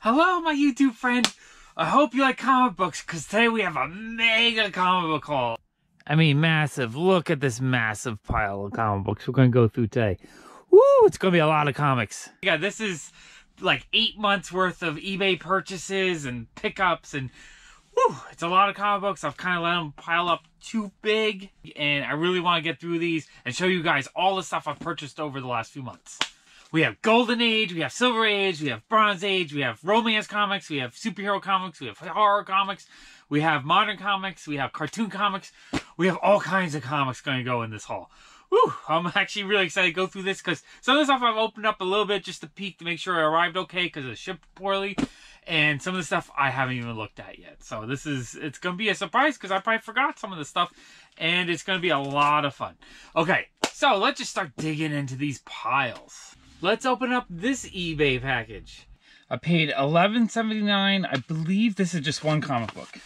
Hello, my YouTube friend. I hope you like comic books, because today we have a mega comic book haul. I mean, massive. Look at this massive pile of comic books we're going to go through today. Woo, it's going to be a lot of comics. Yeah, this is like 8 months worth of eBay purchases and pickups, and woo, it's a lot of comic books. I've kind of let them pile up too big, and I really want to get through these and show you guys all the stuff I've purchased over the last few months. We have Golden Age, we have Silver Age, we have Bronze Age, we have romance comics, we have superhero comics, we have horror comics, we have modern comics, we have cartoon comics. We have all kinds of comics going to go in this haul. Woo! I'm actually really excited to go through this because some of the stuff I've opened up a little bit just to peek to make sure it arrived okay because it shipped poorly. And some of the stuff I haven't even looked at yet. So it's going to be a surprise because I probably forgot some of the stuff. And it's going to be a lot of fun. Okay, so let's just start digging into these piles. Let's open up this eBay package. I paid $11.79. I believe this is just one comic book.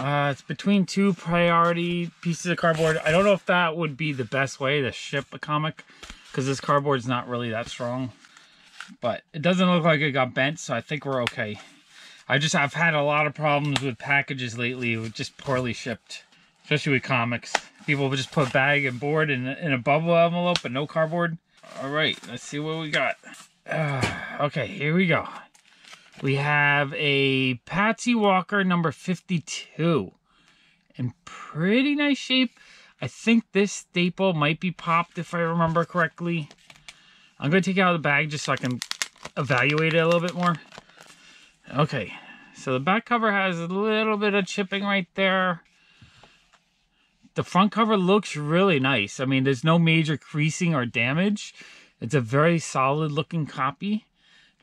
It's between two priority pieces of cardboard. I don't know if that would be the best way to ship a comic because this cardboard's not really that strong. But it doesn't look like it got bent, so I think we're okay. I've had a lot of problems with packages lately with just poorly shipped, especially with comics. People will just put bag and board in a bubble envelope but no cardboard. All right, let's see what we got. Okay, here we go. We have a Patsy Walker number 52 in pretty nice shape. I think this staple might be popped if I remember correctly. I'm going to take it out of the bag just so I can evaluate it a little bit more. Okay, so the back cover has a little bit of chipping right there. The front cover looks really nice. I mean, there's no major creasing or damage. It's a very solid looking copy.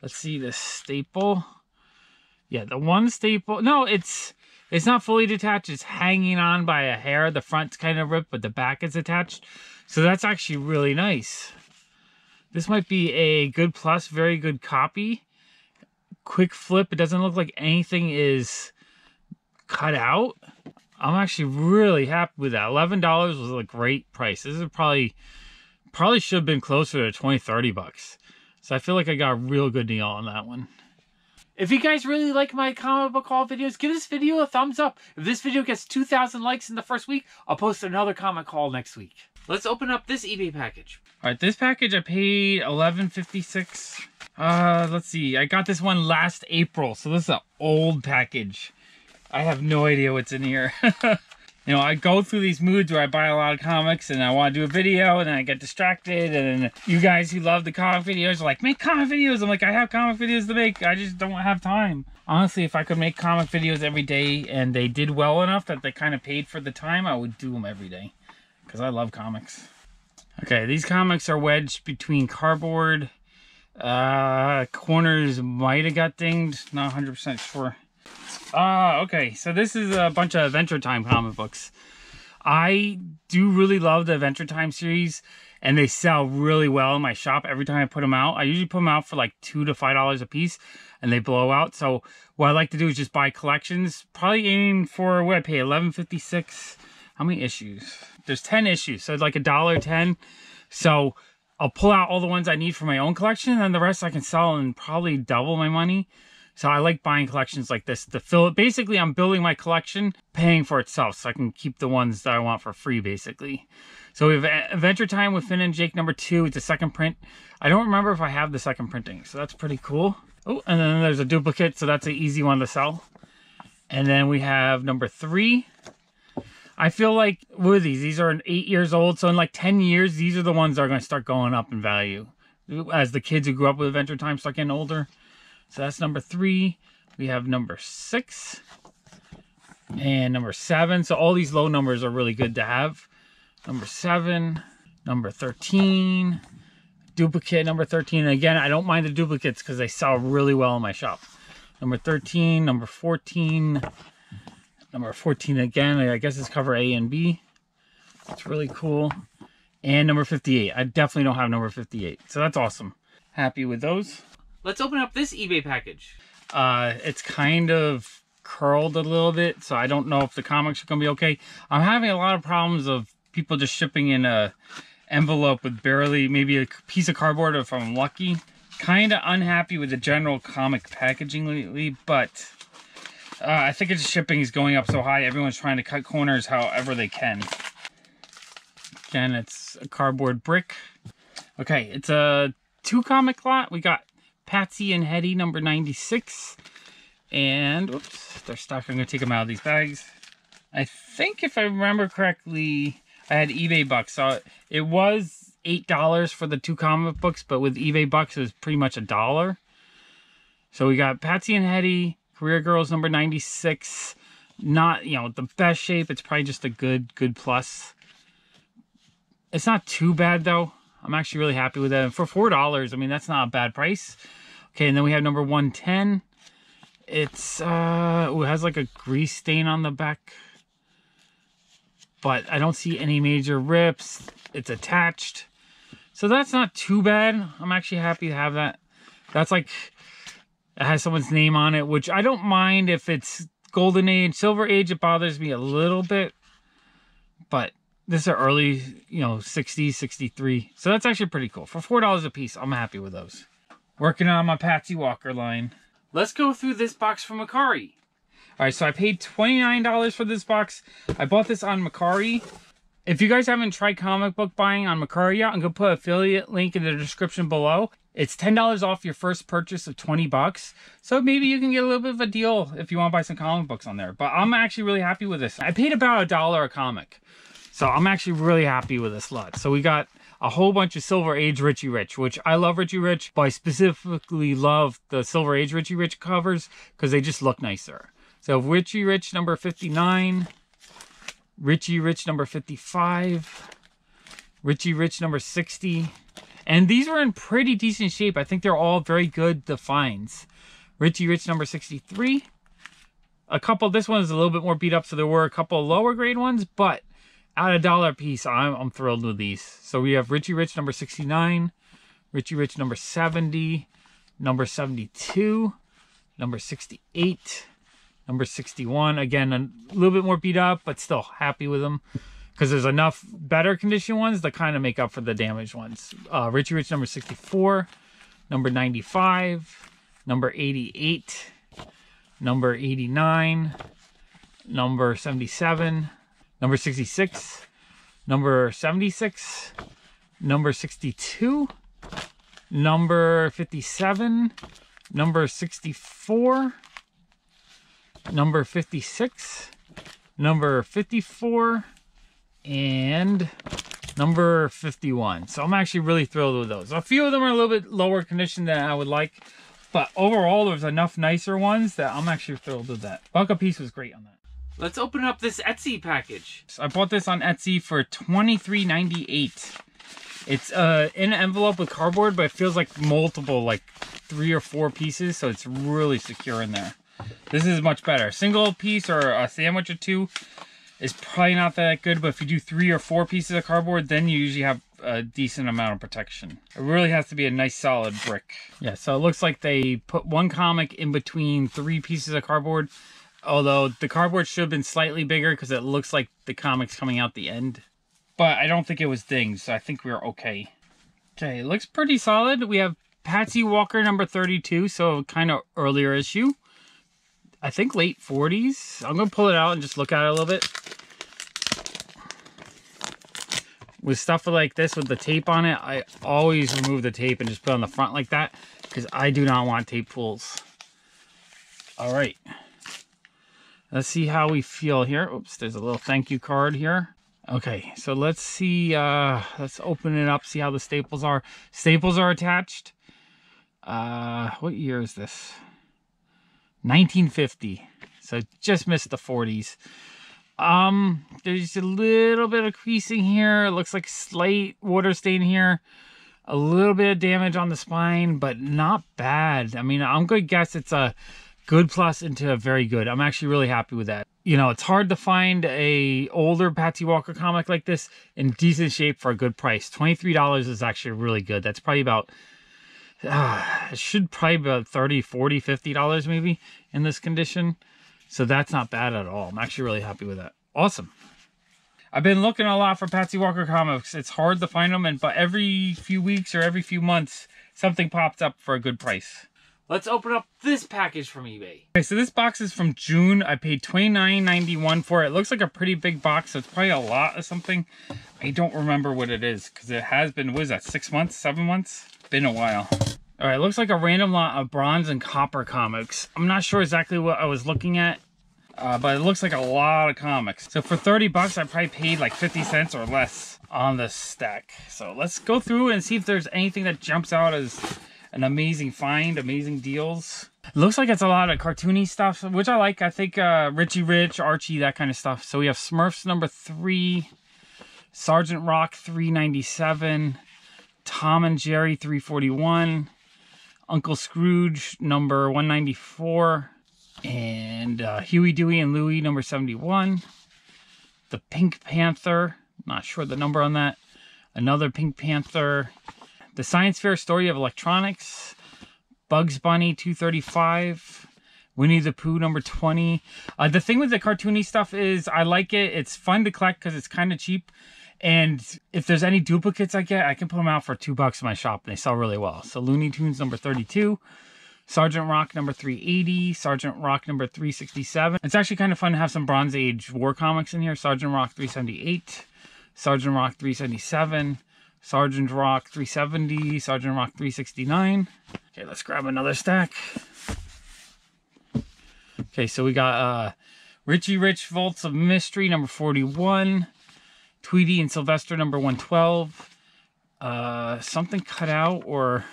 Let's see the staple. Yeah, the one staple. No, it's not fully detached. It's hanging on by a hair. The front's kind of ripped, but the back is attached. So that's actually really nice. This might be a good plus, very good copy. Quick flip. It doesn't look like anything is cut out. I'm actually really happy with that. $11 was a great price. This is probably should have been closer to 20-30 bucks. So I feel like I got a real good deal on that one. If you guys really like my comic book haul videos, give this video a thumbs up. If this video gets 2,000 likes in the first week, I'll post another comic haul next week. Let's open up this eBay package. All right, this package I paid $11.56. Let's see. I got this one last April, so this is an old package. I have no idea what's in here. You know, I go through these moods where I buy a lot of comics and I want to do a video and then I get distracted, and then you guys who love the comic videos are like, make comic videos. I'm like, I have comic videos to make. I just don't have time. Honestly, if I could make comic videos every day and they did well enough that they kind of paid for the time, I would do them every day because I love comics. Okay, these comics are wedged between cardboard. Corners might have got dinged. Not 100% sure. Okay, so this is a bunch of Adventure Time comic books. I do really love the Adventure Time series, and they sell really well in my shop every time I put them out. I usually put them out for like $2 to $5 a piece, and they blow out. So what I like to do is just buy collections. Probably aiming for, what I pay, $11.56. How many issues? There's 10 issues, so it's like $1.10. So I'll pull out all the ones I need for my own collection, and then the rest I can sell and probably double my money. So I like buying collections like this to fill it. Basically, I'm building my collection, paying for itself, so I can keep the ones that I want for free, basically. So we have Adventure Time with Finn and Jake number 2. It's a second print. I don't remember if I have the second printing, so that's pretty cool. Oh, and then there's a duplicate, so that's an easy one to sell. And then we have number 3. I feel like, what are these? These are 8 years old, so in like 10 years, these are the ones that are going to start going up in value as the kids who grew up with Adventure Time start getting older. So that's number 3. We have number 6 and number 7. So all these low numbers are really good to have. Number 7, number 13, duplicate number 13. And again, I don't mind the duplicates because they sell really well in my shop. Number 13, number 14, number 14 again. I guess it's cover A and B. It's really cool. And number 58. I definitely don't have number 58. So that's awesome. Happy with those. Let's open up this eBay package. It's kind of curled a little bit, so I don't know if the comics are going to be okay. I'm having a lot of problems of people just shipping in a envelope with barely, maybe a piece of cardboard if I'm lucky. Kind of unhappy with the general comic packaging lately, but I think it's shipping is going up so high. Everyone's trying to cut corners however they can. Again, it's a cardboard brick. Okay, it's a 2-comic lot. We got Patsy and Hetty number 96. And, whoops, they're stuck. I'm going to take them out of these bags. I think if I remember correctly, I had eBay bucks. So it was $8 for the 2 comic books, but with eBay bucks, it was pretty much $1. So we got Patsy and Hetty, Career Girls number 96. Not, you know, the best shape. It's probably just a good plus. It's not too bad, though. I'm actually really happy with that. And for $4, I mean, that's not a bad price. Okay, and then we have number 110. It's, it has like a grease stain on the back. But I don't see any major rips. It's attached. So that's not too bad. I'm actually happy to have that. That's like, it has someone's name on it, which I don't mind if it's Golden Age. Silver Age, it bothers me a little bit. But this is early, you know, 60s, 63. So that's actually pretty cool. For $4 a piece, I'm happy with those. Working on my Patsy Walker line. Let's go through this box from Mercari. Alright, so I paid $29 for this box. I bought this on Mercari. If you guys haven't tried comic book buying on Mercari yet, I'm going to put an affiliate link in the description below. It's $10 off your first purchase of 20 bucks. So maybe you can get a little bit of a deal if you want to buy some comic books on there. But I'm actually really happy with this. I paid about $1 a comic. So I'm actually really happy with this lot. So we got a whole bunch of Silver Age Richie Rich, which I love Richie Rich, but I specifically love the Silver Age Richie Rich covers because they just look nicer. So Richie Rich number 59, Richie Rich number 55, Richie Rich number 60. And these were in pretty decent shape. I think they're all very good defines. Richie Rich number 63. A couple, this one is a little bit more beat up, so there were a couple lower grade ones, but at $1 a piece, I'm thrilled with these. So we have Richie Rich number 69, Richie Rich number 70, number 72, number 68, number 61. Again, a little bit more beat up, but still happy with them. Because there's enough better condition ones that kind of make up for the damaged ones. Richie Rich number 64, number 95, number 88, number 89, number 77, number 66, number 76, number 62, number 57, number 64, number 56, number 54, and number 51. So I'm actually really thrilled with those. A few of them are a little bit lower condition than I would like, but overall there's enough nicer ones that I'm actually thrilled with that. Buck a piece was great on that. Let's open up this Etsy package. So I bought this on Etsy for $23.98. It's in an envelope with cardboard, but it feels like multiple, like 3 or 4 pieces, so it's really secure in there. This is much better. Single piece or a sandwich or 2 is probably not that good, but if you do 3 or 4 pieces of cardboard, then you usually have a decent amount of protection. It really has to be a nice solid brick. Yeah, so it looks like they put 1 comic in between 3 pieces of cardboard, although the cardboard should have been slightly bigger because it looks like the comic's coming out the end. But I don't think it was dinged, so I think we're okay. Okay, it looks pretty solid. We have Patsy Walker number 32, so kind of earlier issue. I think late 40s. I'm going to pull it out and just look at it a little bit. With stuff like this with the tape on it, I always remove the tape and just put it on the front like that because I do not want tape pulls. All right. Let's see how we feel here. Oops, there's a little thank you card here. Okay, so let's see. Let's open it up, see how the staples are. Staples are attached. What year is this? 1950. So just missed the 40s. There's a little bit of creasing here. It looks like slight water stain here. A little bit of damage on the spine, but not bad. I mean, I'm going to guess it's a good plus into a very good. I'm actually really happy with that. You know, it's hard to find a older Patsy Walker comic like this in decent shape for a good price. $23 is actually really good. That's probably about, it should probably be about $30, $40, $50 maybe in this condition. So that's not bad at all. I'm actually really happy with that. Awesome. I've been looking a lot for Patsy Walker comics. It's hard to find them, but every few weeks or every few months, something pops up for a good price. Let's open up this package from eBay. Okay, so this box is from June. I paid $29.91 for it. It looks like a pretty big box, so it's probably a lot of something. I don't remember what it is, because it has been, what is that, 6 months, 7 months? Been a while. All right, looks like a random lot of bronze and copper comics. I'm not sure exactly what I was looking at, but it looks like a lot of comics. So for 30 bucks, I probably paid like 50 cents or less on this stack. So let's go through and see if there's anything that jumps out as an amazing find, amazing deals. It looks like it's a lot of cartoony stuff, which I like. I think Richie Rich, Archie, that kind of stuff. So we have Smurfs number 3, Sergeant Rock 397, Tom and Jerry 341, Uncle Scrooge number 194, and Huey, Dewey, and Louie number 71. The Pink Panther, not sure the number on that. Another Pink Panther. The Science Fair Story of Electronics, Bugs Bunny 235, Winnie the Pooh number 20. The thing with the cartoony stuff is I like it. It's fun to collect because it's kind of cheap. And if there's any duplicates I get, I can put them out for $2 in my shop and they sell really well. So Looney Tunes number 32, Sergeant Rock number 380, Sergeant Rock number 367. It's actually kind of fun to have some Bronze Age war comics in here. Sergeant Rock 378, Sergeant Rock 377, Sergeant Rock 370, Sergeant Rock 369. Okay, let's grab another stack. Okay, so we got Richie Rich Vaults of Mystery number 41, Tweety and Sylvester number 112. Something cut out, or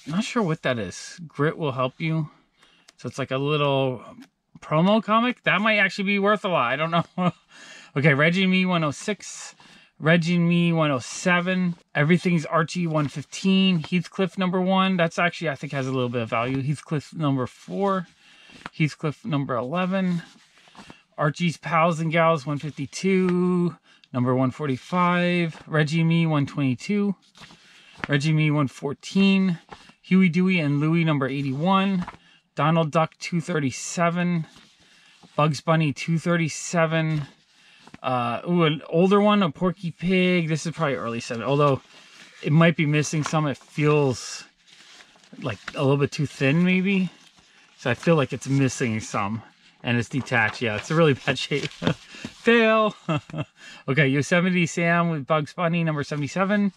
I'm not sure what that is. Grit will help you. So it's like a little promo comic. That might actually be worth a lot. I don't know. Okay, Reggie and Me 106. Reggie and Me 107. Everything's Archie 115. Heathcliff number 1. That's actually, I think, has a little bit of value. Heathcliff number 4. Heathcliff number 11. Archie's Pals and Gals 152. Number 145. Reggie and Me 122. Reggie and Me 114. Huey, Dewey, and Louie number 81. Donald Duck 237. Bugs Bunny 237. An older one, a Porky Pig. This is probably early 70s, although it might be missing some. It feels like a little bit too thin, maybe. So I feel like it's missing some, and it's detached. Yeah, it's a really bad shape. Fail. Okay, Yosemite Sam with Bugs Bunny number 77.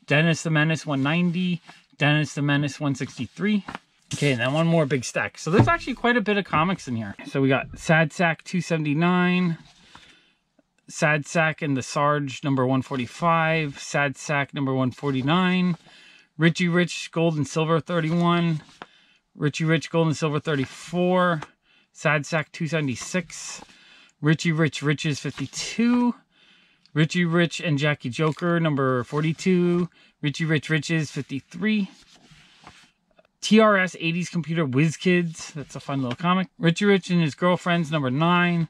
Dennis the Menace 190. Dennis the Menace 163. Okay, and then one more big stack. So there's actually quite a bit of comics in here. So we got Sad Sack 279. Sad Sack and the Sarge number 145, Sad Sack number 149, Richie Rich Gold and Silver 31, Richie Rich Gold and Silver 34, Sad Sack 276, Richie Rich Riches 52, Richie Rich and Jackie Joker number 42, Richie Rich Riches 53, TRS 80s Computer Whiz Kids, that's a fun little comic, Richie Rich and His Girlfriends number 9,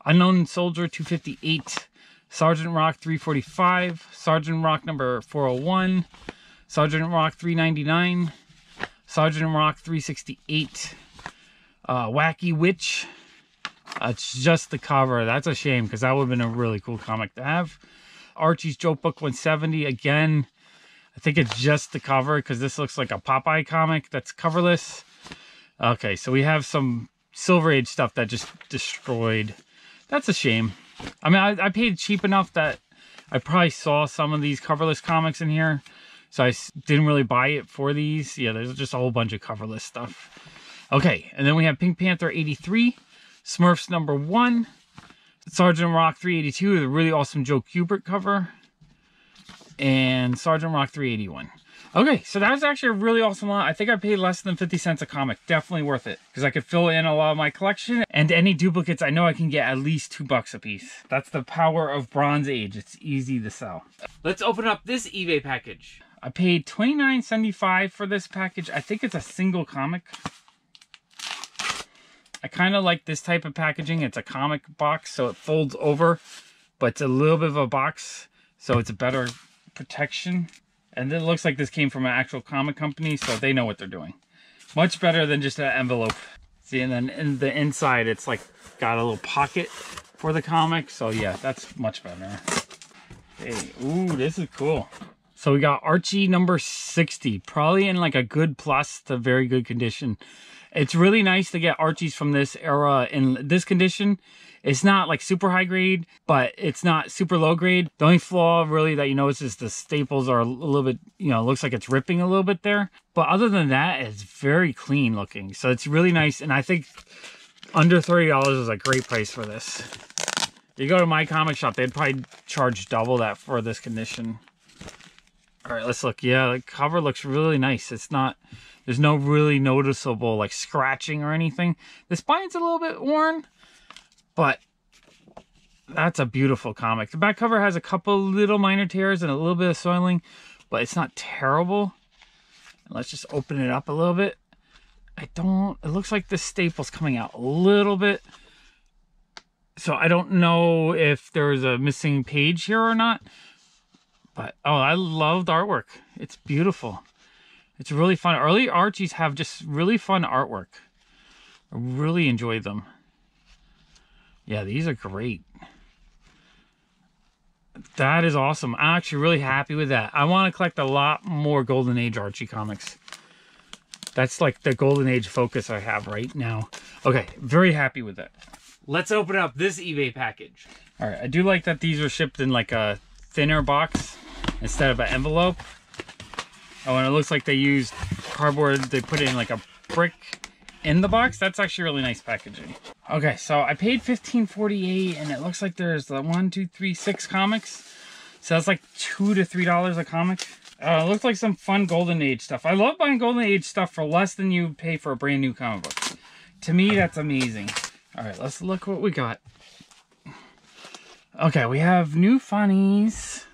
Unknown Soldier 258, Sergeant Rock 345, Sergeant Rock number 401, Sergeant Rock 399, Sergeant Rock 368, Wacky Witch. It's just the cover. That's a shame because that would have been a really cool comic to have. Archie's Joke Book 170. Again, I think it's just the cover because this looks like a Popeye comic that's coverless. Okay, so we have some Silver Age stuff that just destroyed. That's a shame. I mean, I paid cheap enough that I probably saw some of these coverless comics in here. So I didn't really buy it for these. Yeah, there's just a whole bunch of coverless stuff. Okay, and then we have Pink Panther 83. Smurfs number 1. Sergeant Rock 382 with a really awesome Joe Kubert cover. And Sergeant Rock 381. Okay, so that was actually a really awesome lot. I think I paid less than 50 cents a comic. Definitely worth it. Because I could fill in a lot of my collection. And any duplicates, I know I can get at least $2 a piece. That's the power of Bronze Age. It's easy to sell. Let's open up this eBay package. I paid $29.75 for this package. I think it's a single comic. I kind of like this type of packaging. It's a comic box, so it folds over. But it's a little bit of a box, so it's a better protection. And it looks like this came from an actual comic company, so they know what they're doing. Much better than just an envelope. See, and then in the inside, it's like got a little pocket for the comic. So yeah, that's much better. Hey, ooh, this is cool. So we got Archie number 60, probably in like a good plus to very good condition. It's really nice to get Archies from this era in this condition. It's not like super high grade, but it's not super low grade. The only flaw really that you notice is the staples are a little bit, you know, looks like it's ripping a little bit there. But other than that, it's very clean looking. So it's really nice. And I think under $30 is a great price for this. You go to my comic shop, they'd probably charge double that for this condition. All right, let's look. Yeah, the cover looks really nice. It's not, there's no really noticeable like scratching or anything. The spine's a little bit worn, but that's a beautiful comic. The back cover has a couple little minor tears and a little bit of soiling, but it's not terrible. Let's just open it up a little bit. It looks like the staple's coming out a little bit. So I don't know if there's a missing page here or not. But, oh, I love the artwork. It's beautiful. It's really fun. Early Archies have just really fun artwork. I really enjoy them. Yeah, these are great. That is awesome. I'm actually really happy with that. I want to collect a lot more Golden Age Archie comics. That's like the Golden Age focus I have right now. Okay, very happy with that. Let's open up this eBay package. All right, I do like that these are shipped in like a thinner box instead of an envelope. Oh, and it looks like they used cardboard. They put it in like a brick in the box. That's actually really nice packaging. Okay, so I paid $15.48, and it looks like there's 6 comics. So that's like $2 to $3 a comic. It looks like some fun Golden Age stuff. I love buying Golden Age stuff for less than you pay for a brand new comic book. To me, that's amazing. All right, let's look what we got. Okay, we have new funnies.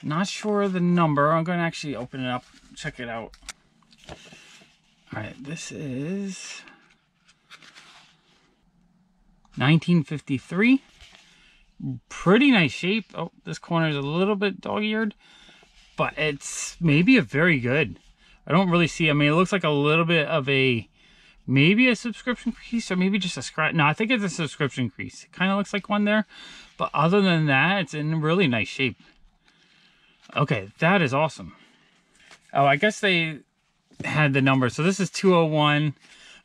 Not sure the number. I'm going to actually open it up, check it out. All right, this is 1953. Pretty nice shape. Oh, this corner is a little bit dog-eared, but it's maybe a very good. I don't really see, I mean, it looks like a little bit of a, maybe a subscription crease or maybe just a scratch. No, I think it's a subscription crease. It kind of looks like one there. But other than that, it's in really nice shape. Okay, that is awesome. Oh, I guess they had the number. So this is 201.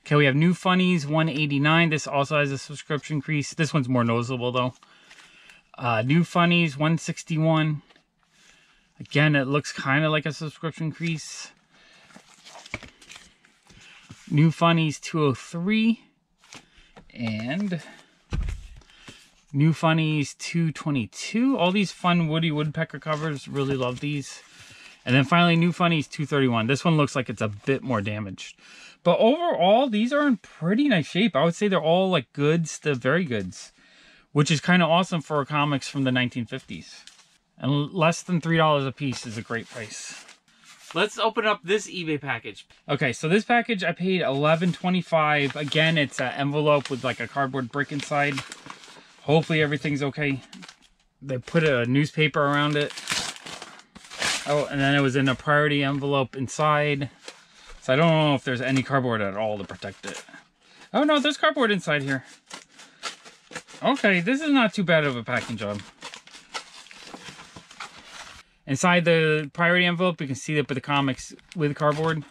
Okay, we have New Funnies 189. This also has a subscription crease. This one's more noticeable though. New Funnies 161. Again, it looks kind of like a subscription crease. New Funnies 203. And New Funnies 222. All these fun Woody Woodpecker covers. Really love these. And then finally, New Funnies 231. This one looks like it's a bit more damaged. But overall, these are in pretty nice shape. I would say they're all like goods to very goods. Which is kind of awesome for comics from the 1950s. And less than $3 a piece is a great price. Let's open up this eBay package. Okay, so this package I paid $11.25. Again, it's an envelope with like a cardboard brick inside. Hopefully everything's okay. They put a newspaper around it. Oh, and then it was in a priority envelope inside. So I don't know if there's any cardboard at all to protect it. Oh no, there's cardboard inside here. Okay, this is not too bad of a packing job. Inside the priority envelope, you can see that with the comics with cardboard.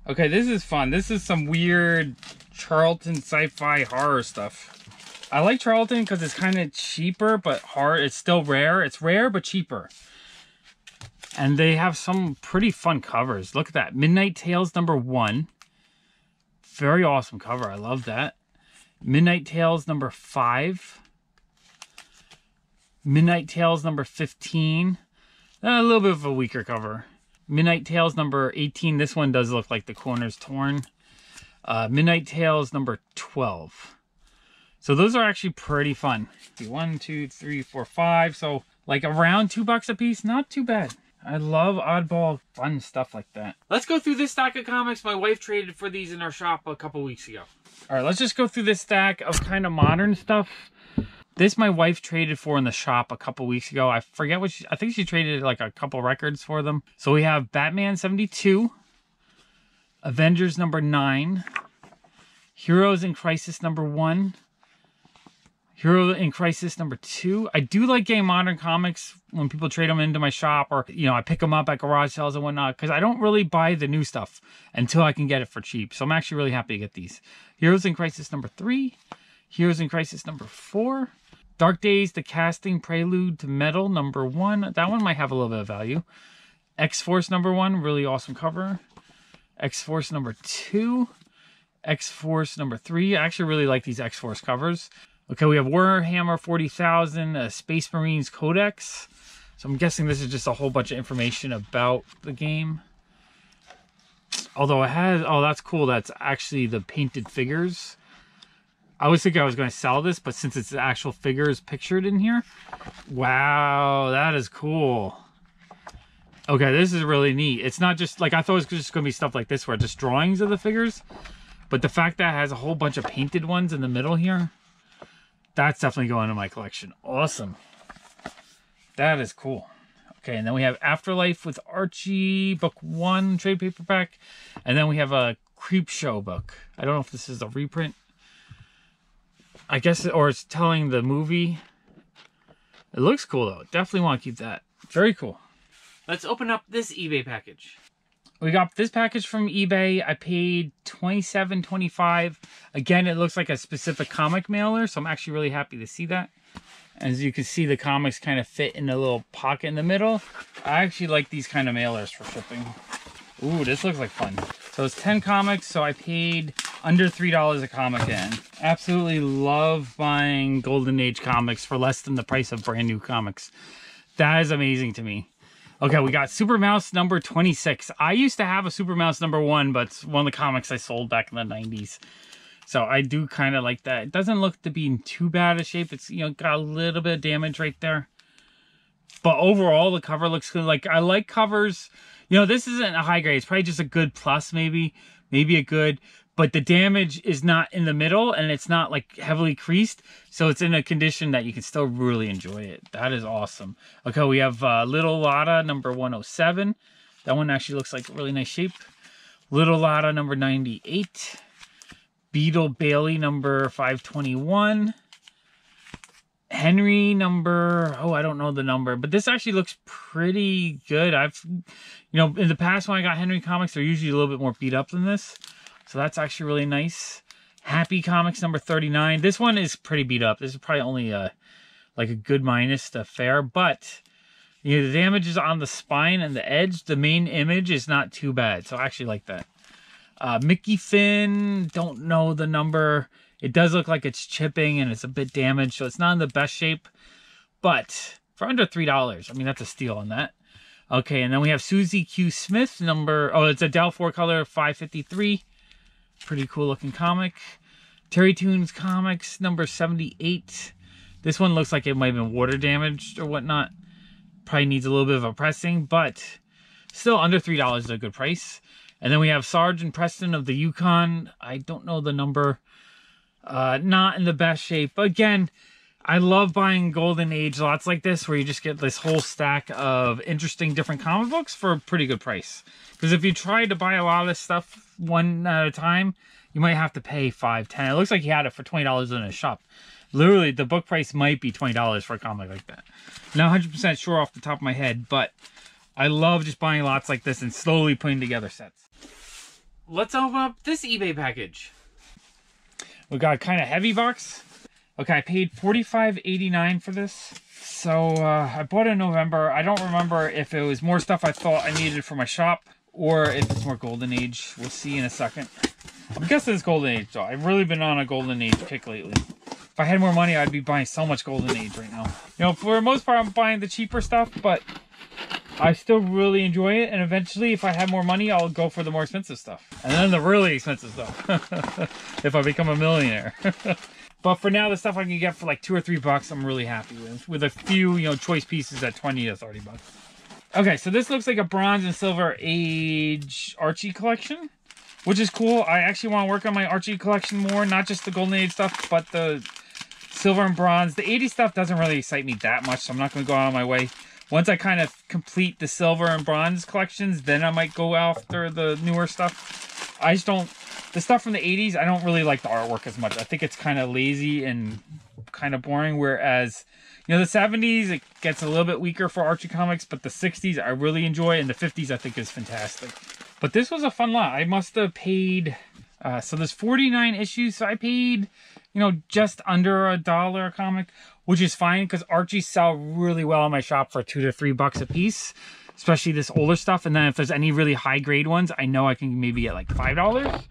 Okay, this is fun. This is some weird Charlton sci-fi horror stuff. I like Charlton because it's kind of cheaper, but hard. It's still rare. It's rare, but cheaper. And they have some pretty fun covers. Look at that. Midnight Tales #1. Very awesome cover. I love that. Midnight Tales #5. Midnight Tales #15. A little bit of a weaker cover. Midnight Tales #18. This one does look like the corner's torn. Midnight Tales #12. So those are actually pretty fun. 1, 2, 3, 4, 5. So like around $2 a piece. Not too bad. I love oddball fun stuff like that. Let's go through this stack of comics. My wife traded for these in our shop a couple weeks ago. All right, let's just go through this stack of kind of modern stuff. This my wife traded for in the shop a couple weeks ago. I forget what I think she traded like a couple records for them. So we have Batman 72, Avengers #9, Heroes in Crisis #1, Hero in Crisis #2. I do like getting modern comics when people trade them into my shop, or, you know, I pick them up at garage sales and whatnot, because I don't really buy the new stuff until I can get it for cheap. So I'm actually really happy to get these. Heroes in Crisis #3. Heroes in Crisis #4. Dark Days, The Casting Prelude to Metal #1. That one might have a little bit of value. X-Force #1, really awesome cover. X-Force #2. X-Force #3. I actually really like these X-Force covers. Okay, we have Warhammer 40,000, Space Marines Codex. So I'm guessing this is just a whole bunch of information about the game. Although it has, oh, that's cool. That's actually the painted figures. I was thinking I was going to sell this, but since it's the actual figures pictured in here. Wow, that is cool. Okay, this is really neat. It's not just, like, I thought it was just going to be stuff like this where it's just drawings of the figures. But the fact that it has a whole bunch of painted ones in the middle here, that's definitely going to my collection. Awesome. That is cool. Okay, and then we have Afterlife with Archie, book 1, trade paperback. And then we have a Creep Show book. I don't know if this is a reprint. I guess, or it's telling the movie. It looks cool, though. Definitely want to keep that. Very cool. Let's open up this eBay package. We got this package from eBay. I paid $27.25. Again, it looks like a specific comic mailer, so I'm actually really happy to see that. As you can see, the comics kind of fit in a little pocket in the middle. I actually like these kind of mailers for shipping. Ooh, this looks like fun. So it's 10 comics, so I paid under $3 a comic in. Absolutely love buying Golden Age comics for less than the price of brand new comics. That is amazing to me. Okay, we got Super Mouse #26. I used to have a Super Mouse #1, but it's one of the comics I sold back in the 90s. So I do kind of like that. It doesn't look to be in too bad a shape. It's, you know, got a little bit of damage right there. But overall, the cover looks good. Like, I like covers. You know, this isn't a high grade. It's probably just a good plus, maybe. Maybe a good. But the damage is not in the middle, and it's not, like, heavily creased. So it's in a condition that you can still really enjoy it. That is awesome. Okay, we have Little Lotta #107. That one actually looks like a really nice shape. Little Lotta #98. Beetle Bailey #521. Henry I don't know the number, but this actually looks pretty good. You know, in the past when I got Henry comics, they're usually a little bit more beat up than this. So that's actually really nice. Happy Comics #39. This one is pretty beat up. This is probably only like a good minus to fair, but you know, the damage is on the spine and the edge. The main image is not too bad, so I actually like that. Mickey Finn, don't know the number. It does look like it's chipping and it's a bit damaged, so it's not in the best shape. But for under $3, I mean, that's a steal on that. Okay, and then we have Susie Q. Smith, it's a Dell 4-color 553. Pretty cool looking comic. Terry Toons Comics #78. This one looks like it might have been water damaged or whatnot. Probably needs a little bit of a pressing, but still under $3 is a good price. And then we have Sergeant Preston of the Yukon. I don't know the number. Not in the best shape. But again, I love buying Golden Age lots like this where you just get this whole stack of interesting different comic books for a pretty good price. Because if you try to buy a lot of this stuff one at a time, you might have to pay $5, $10. It looks like he had it for $20 in his shop. Literally, the book price might be $20 for a comic like that. Not 100% sure off the top of my head, but I love just buying lots like this and slowly putting together sets. Let's open up this eBay package. We got a kind of heavy box. Okay, I paid $45.89 for this. So I bought it in November. I don't remember if it was more stuff I thought I needed for my shop or if it's more Golden Age. We'll see in a second. I'm guessing it's Golden Age though. I've really been on a Golden Age kick lately. If I had more money, I'd be buying so much Golden Age right now. You know, for the most part, I'm buying the cheaper stuff, but I still really enjoy it. And eventually, if I have more money, I'll go for the more expensive stuff. And then the really expensive stuff. If I become a millionaire. But for now, the stuff I can get for like $2 or $3, I'm really happy with a few, you know, choice pieces at 20 to 30 bucks. Okay, so this looks like a Bronze and Silver Age Archie collection, which is cool. I actually want to work on my Archie collection more, not just the Golden Age stuff, but the Silver and Bronze. The 80s stuff doesn't really excite me that much, so I'm not going to go out of my way. Once I kind of complete the Silver and Bronze collections, then I might go after the newer stuff. I just don't The stuff from the 80s, I don't really like the artwork as much. I think it's kind of lazy and kind of boring, whereas, you know, the 70s, it gets a little bit weaker for Archie Comics, but the 60s I really enjoy, and the 50s I think is fantastic. But this was a fun lot. I must have paid, so there's 49 issues, so I paid, you know, just under $1 a comic, which is fine, because Archies sell really well in my shop for $2 to $3 a piece, especially this older stuff. And then if there's any really high grade ones, I know I can maybe get like $5.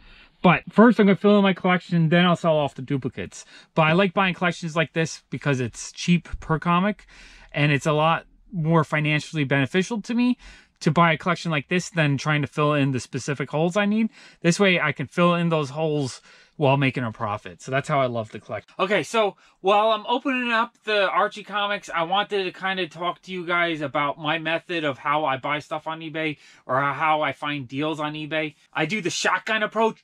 But first I'm going to fill in my collection, then I'll sell off the duplicates. But I like buying collections like this because it's cheap per comic, and it's a lot more financially beneficial to me to buy a collection like this than trying to fill in the specific holes I need. This way I can fill in those holes while making a profit. So that's how I love the collection. Okay, so while I'm opening up the Archie Comics, I wanted to kind of talk to you guys about my method of how I buy stuff on eBay, or how I find deals on eBay. I do the shotgun approach.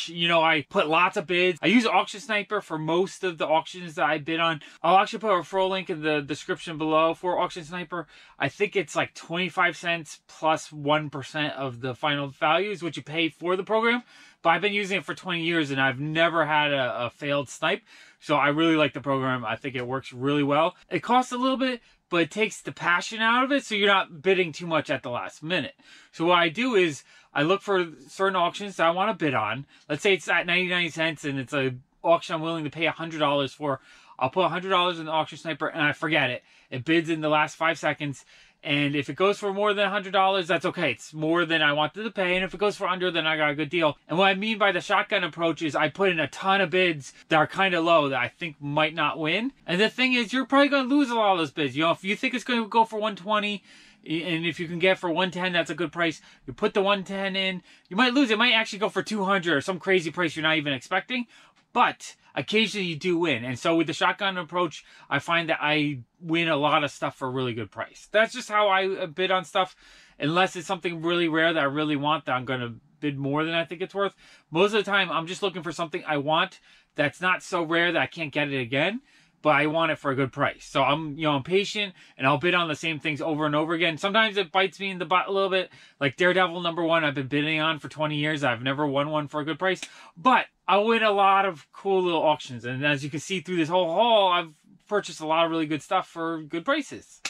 You know, I put lots of bids. I use Auction Sniper for most of the auctions that I bid on. I'll actually put a referral link in the description below for Auction Sniper. I think it's like 25 cents plus 1% of the final values, which you pay for the program. But I've been using it for 20 years and I've never had a failed snipe. So I really like the program. I think it works really well. It costs a little bit, but it takes the passion out of it, so you're not bidding too much at the last minute. So what I do is I look for certain auctions that I want to bid on. Let's say it's at 99 cents and it's an auction I'm willing to pay $100 for. I'll put $100 in the Auction Sniper and I forget it. It bids in the last 5 seconds. And if it goes for more than $100, that's okay. It's more than I wanted to pay. And if it goes for under, then I got a good deal. And what I mean by the shotgun approach is I put in a ton of bids that are kind of low that I think might not win. And the thing is, you're probably going to lose a lot of those bids. You know, if you think it's going to go for 120, and if you can get for 110, that's a good price. You put the 110 in, you might lose. It might actually go for 200 or some crazy price you're not even expecting. But occasionally you do win. And so with the shotgun approach, I find that I win a lot of stuff for a really good price. That's just how I bid on stuff. Unless it's something really rare that I really want, that I'm going to bid more than I think it's worth. Most of the time, I'm just looking for something I want that's not so rare that I can't get it again, but I want it for a good price. So I'm patient, and I'll bid on the same things over and over again. Sometimes it bites me in the butt a little bit. Like Daredevil #1, I've been bidding on for 20 years. I've never won one for a good price, but I win a lot of cool little auctions. And as you can see through this whole haul, I've purchased a lot of really good stuff for good prices.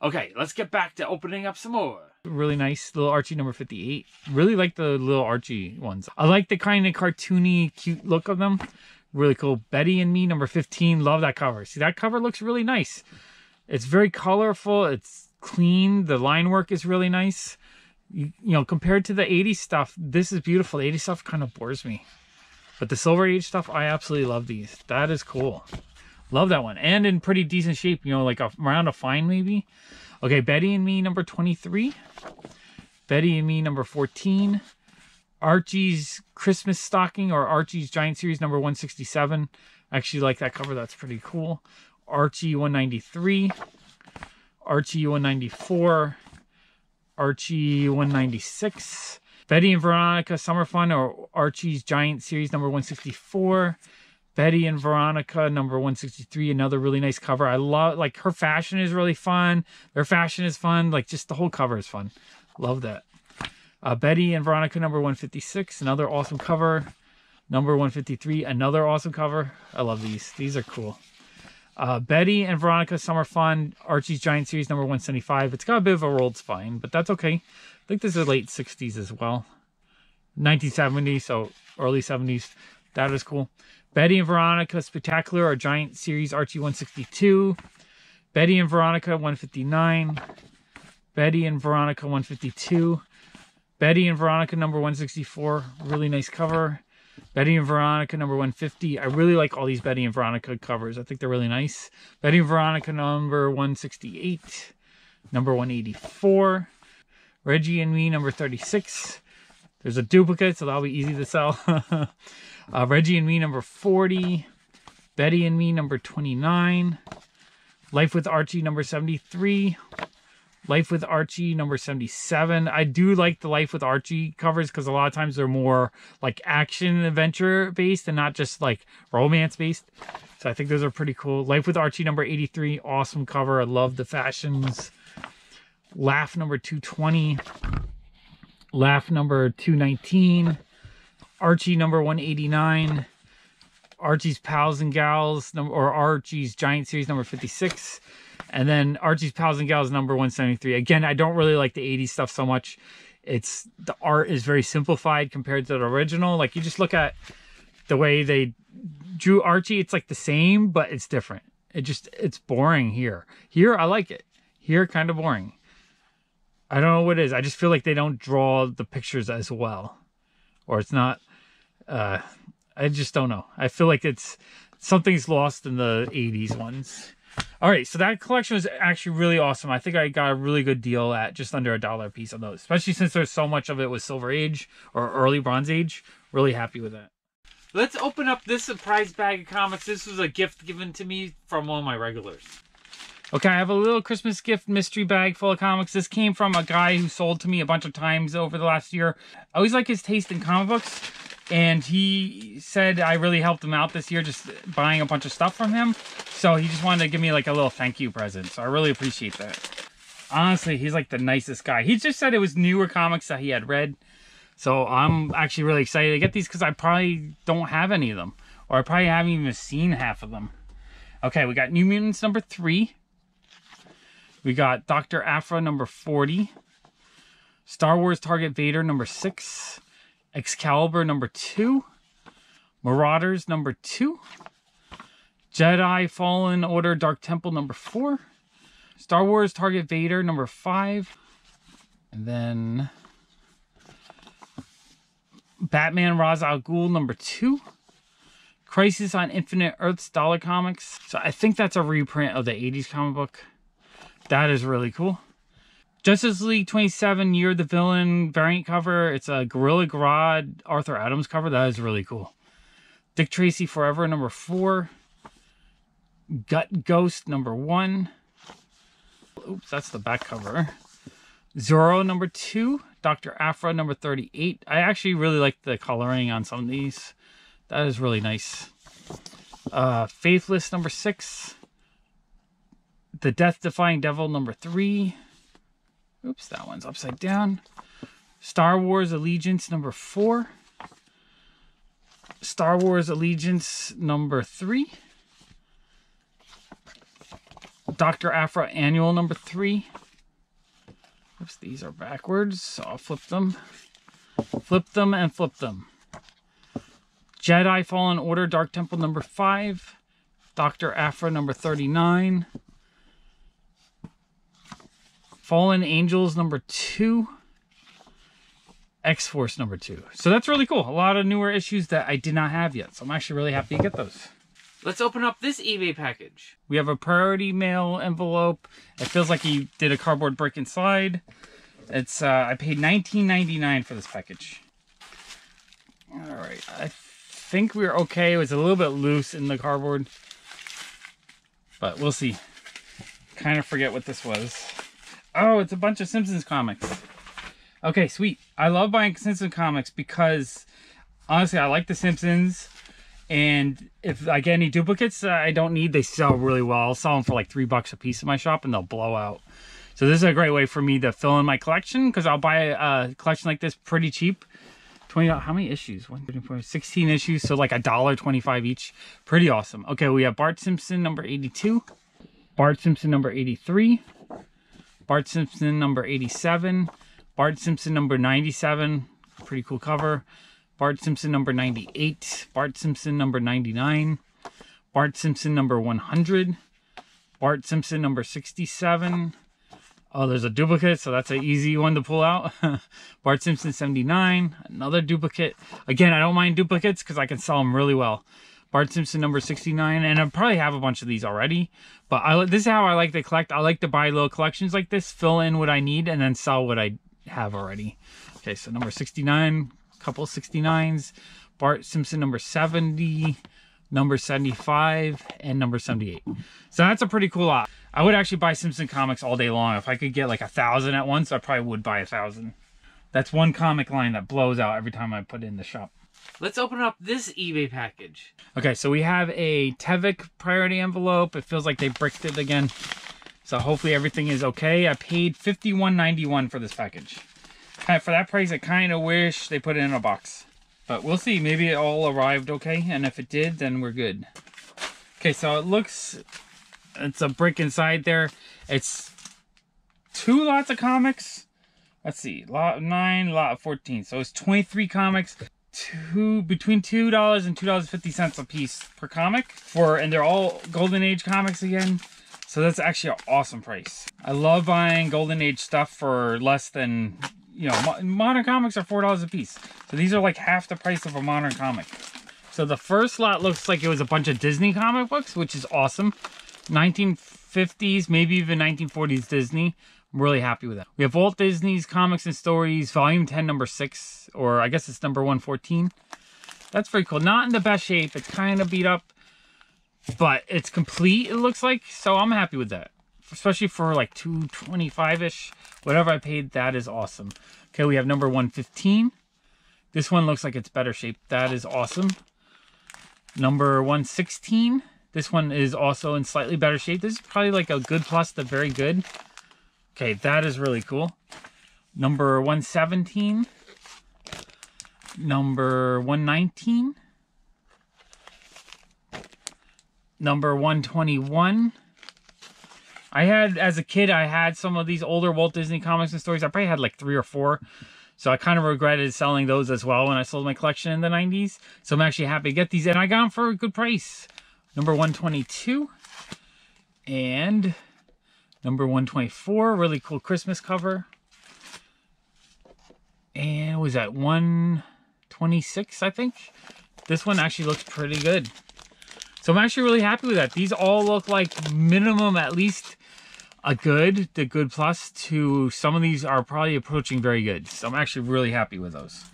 Okay, let's get back to opening up some more. Really nice little Archie number 58. Really like the little Archie ones. I like the kind of cartoony, cute look of them. Really cool. Betty and Me number 15. Love that cover. See, that cover looks really nice. It's very colorful. It's clean. The line work is really nice. You know, compared to the 80s stuff, this is beautiful. The 80s stuff kind of bores me. But the Silver Age stuff, I absolutely love these. That is cool. Love that one. And in pretty decent shape, you know, like around a fine maybe. Okay, Betty and Me number 23. Betty and Me number 14. Archie's Christmas Stocking, or Archie's Giant Series number 167. I actually like that cover. That's pretty cool. Archie 193. Archie 194. Archie 196. Betty and Veronica Summer Fun, or Archie's Giant Series number 164. Betty and Veronica number 163. Another really nice cover. I love, like, her fashion is really fun. Their fashion is fun. Like, just the whole cover is fun. Love that. Betty and Veronica number 156, another awesome cover. Number 153, another awesome cover. I love these. These are cool. Betty and Veronica Summer Fun, Archie's Giant Series number 175. It's got a bit of a rolled spine, but that's okay. I think this is late 60s as well. 1970, so early 70s. That is cool. Betty and Veronica Spectacular, or Giant Series Archie 162. Betty and Veronica 159. Betty and Veronica 152. Betty and Veronica number 164, really nice cover. Betty and Veronica number 150. I really like all these Betty and Veronica covers. I think they're really nice. Betty and Veronica number 168. Number 184. Reggie and Me number 36. There's a duplicate, so that'll be easy to sell. Reggie and Me number 40. Betty and Me number 29. Life with Archie number 73. Life with Archie number 77. I do like the Life with Archie covers because a lot of times they're more like action adventure based and not just like romance based. So I think those are pretty cool. Life with Archie number 83. Awesome cover. I love the fashions. Laugh number 220. Laugh number 219. Archie number 189. Archie's Pals and Gals, or Archie's Giant Series number 56. And then Archie's Pals and Gals number 173. Again, I don't really like the 80s stuff so much. The art is very simplified compared to the original. Like, you just look at the way they drew Archie, it's like the same, but it's different. It's boring here. Here, I like it. Here, kind of boring. I don't know what it is. I just feel like they don't draw the pictures as well. Or it's not... I just don't know. I feel like something's lost in the 80s ones. All right, so that collection was actually really awesome. I think I got a really good deal at just under $1 a piece on those, especially since there's so much of it was Silver Age or early Bronze Age. Really happy with that. Let's open up this surprise bag of comics. This was a gift given to me from one of my regulars. Okay, I have a little Christmas gift mystery bag full of comics. This came from a guy who sold to me a bunch of times over the last year. I always like his taste in comic books. And he said I really helped him out this year just buying a bunch of stuff from him. So he just wanted to give me like a little thank you present. So I really appreciate that. Honestly, he's like the nicest guy. He just said it was newer comics that he had read. So I'm actually really excited to get these because I probably don't have any of them. Or I probably haven't even seen half of them. Okay, we got New Mutants number 3. We got Dr. Aphra number 40. Star Wars Target Vader number 6. Excalibur number 2. Marauders number 2. Jedi Fallen Order Dark Temple number 4. Star Wars Target Vader number 5. And then Batman Ra's al Ghul number 2. Crisis on Infinite Earths Dollar Comics. So I think that's a reprint of the 80s comic book. That is really cool. Justice League 27 Year of the Villain variant cover. It's a Gorilla Grodd Arthur Adams cover. That is really cool. Dick Tracy Forever number 4. Gut Ghost number 1. Oops, that's the back cover. Zorro number 2. Dr. Aphra number 38. I actually really like the coloring on some of these. That is really nice. Faithless number 6. The Death-Defying Devil number 3. Oops, that one's upside down. Star Wars Allegiance number 4. Star Wars Allegiance number 3. Dr. Aphra Annual number 3. Oops, these are backwards, so I'll flip them. Flip them and flip them. Jedi Fallen Order Dark Temple number 5. Dr. Aphra number 39. Fallen Angels number 2. X-Force number 2. So that's really cool. A lot of newer issues that I did not have yet. So I'm actually really happy to get those. Let's open up this eBay package. We have a priority mail envelope. It feels like he did a cardboard brick inside. It's I paid $19.99 for this package. All right. I think we're okay. It was a little bit loose in the cardboard. But we'll see. Kind of forget what this was. Oh, it's a bunch of Simpsons comics. Okay, sweet. I love buying Simpsons comics because, honestly, I like the Simpsons. And if I get any duplicates I don't need, they sell really well. I'll sell them for like $3 a piece in my shop and they'll blow out. So this is a great way for me to fill in my collection because I'll buy a collection like this pretty cheap. $20. How many issues? 16 issues, so like $1.25 each. Pretty awesome. Okay, we have Bart Simpson number 82. Bart Simpson number 83. Bart Simpson number 87. Bart Simpson number 97. Pretty cool cover. Bart Simpson number 98. Bart Simpson number 99. Bart Simpson number 100. Bart Simpson number 67. Oh, there's a duplicate, so that's an easy one to pull out. Bart Simpson 79. Another duplicate. Again, I don't mind duplicates because I can sell them really well. Bart Simpson number 69, and I probably have a bunch of these already, but this is how I like to collect. I like to buy little collections like this, fill in what I need, and then sell what I have already. Okay, so number 69, a couple of 69s, Bart Simpson number 70, number 75, and number 78. So that's a pretty cool lot. I would actually buy Simpson comics all day long. If I could get like 1,000 at once, I probably would buy 1,000. That's one comic line that blows out every time I put it in the shop. Let's open up this eBay package. Okay, so we have a Tefik priority envelope. It feels like they bricked it again. So hopefully everything is okay. I paid $51.91 for this package. For that price, I kind of wish they put it in a box. But we'll see. Maybe it all arrived okay. And if it did, then we're good. Okay, so it looks... It's a brick inside there. It's 2 lots of comics. Let's see. Lot 9, lot 14. So it's 23 comics. Between $2 and $2.50 a piece per comic. And they're all Golden Age comics again. So that's actually an awesome price. I love buying Golden Age stuff for less than, you know, modern comics are $4 a piece. So these are like half the price of a modern comic. So the first lot looks like it was a bunch of Disney comic books, which is awesome. 1950s, maybe even 1940s Disney. I'm really happy with that. We have Walt Disney's Comics and Stories, Volume 10, number 6, or I guess it's number 114. That's very cool. Not in the best shape. It's kind of beat up, but it's complete, it looks like. So I'm happy with that, especially for like $2.25-ish. Whatever I paid, that is awesome. Okay, we have number 115. This one looks like it's better shape. That is awesome. Number 116. This one is also in slightly better shape. This is probably like a good plus to very good. Okay, that is really cool. Number 117. Number 119. Number 121. As a kid, I had some of these older Walt Disney Comics and Stories. I probably had like 3 or 4. So I kind of regretted selling those as well when I sold my collection in the 90s. So I'm actually happy to get these. And I got them for a good price. Number 122. And number 124. Really cool Christmas cover. And what was that? 126, I think. This one actually looks pretty good. So I'm actually really happy with that. These all look like minimum at least the good plus to some of these are probably approaching very good. So I'm actually really happy with those.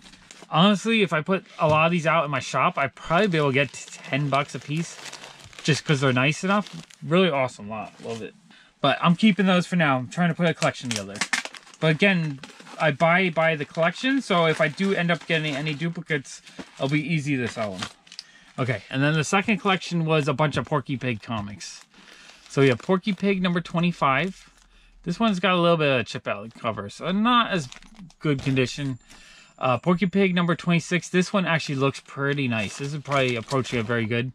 Honestly, if I put a lot of these out in my shop, I'd probably be able to get 10 bucks a piece just because they're nice enough. Really awesome lot. Love it. But I'm keeping those for now. I'm trying to put a collection together. But again, I buy the collection. So if I do end up getting any duplicates, it'll be easy to sell them. Okay, and then the second collection was a bunch of Porky Pig comics. So we have Porky Pig number 25. This one's got a little bit of chip out cover, so not as good condition. Porky Pig number 26. This one actually looks pretty nice. This is probably approaching a very good.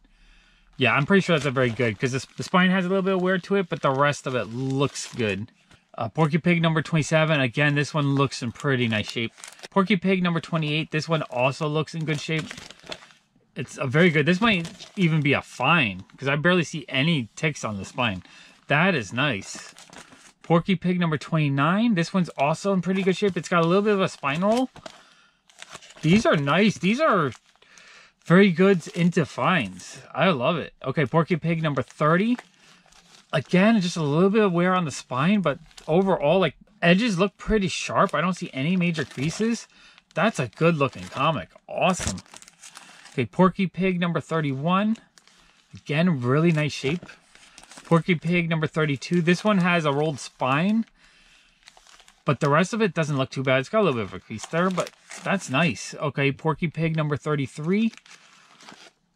Yeah, I'm pretty sure that's a very good, because the spine has a little bit of wear to it, but the rest of it looks good. Porky Pig number 27. Again, this one looks in pretty nice shape. Porky Pig number 28. This one also looks in good shape. It's a very good. This might even be a fine because I barely see any ticks on the spine. That is nice. Porky Pig number 29. This one's also in pretty good shape. It's got a little bit of a spine roll. These are nice. These are very good into fines. I love it. Okay, Porky Pig number 30. Again, just a little bit of wear on the spine, but overall, like, edges look pretty sharp. I don't see any major creases. That's a good looking comic. Awesome. Okay, Porky Pig number 31. Again, really nice shape. Porky Pig number 32. This one has a rolled spine, but the rest of it doesn't look too bad. It's got a little bit of a crease there, but that's nice. Okay, Porky Pig number 33.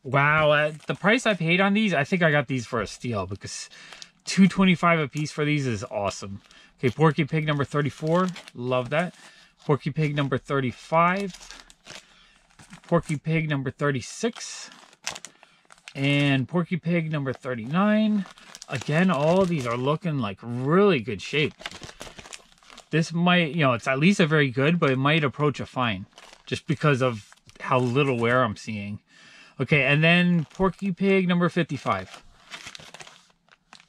Wow, at the price I paid on these, I think I got these for a steal because $2.25 a piece for these is awesome. Okay, Porky Pig number 34. Love that. Porky Pig number 35. Porky Pig number 36. And Porky Pig number 39. Again, all of these are looking like really good shape. This might, you know, it's at least a very good, but it might approach a fine just because of how little wear I'm seeing. Okay, and then Porky Pig number 55.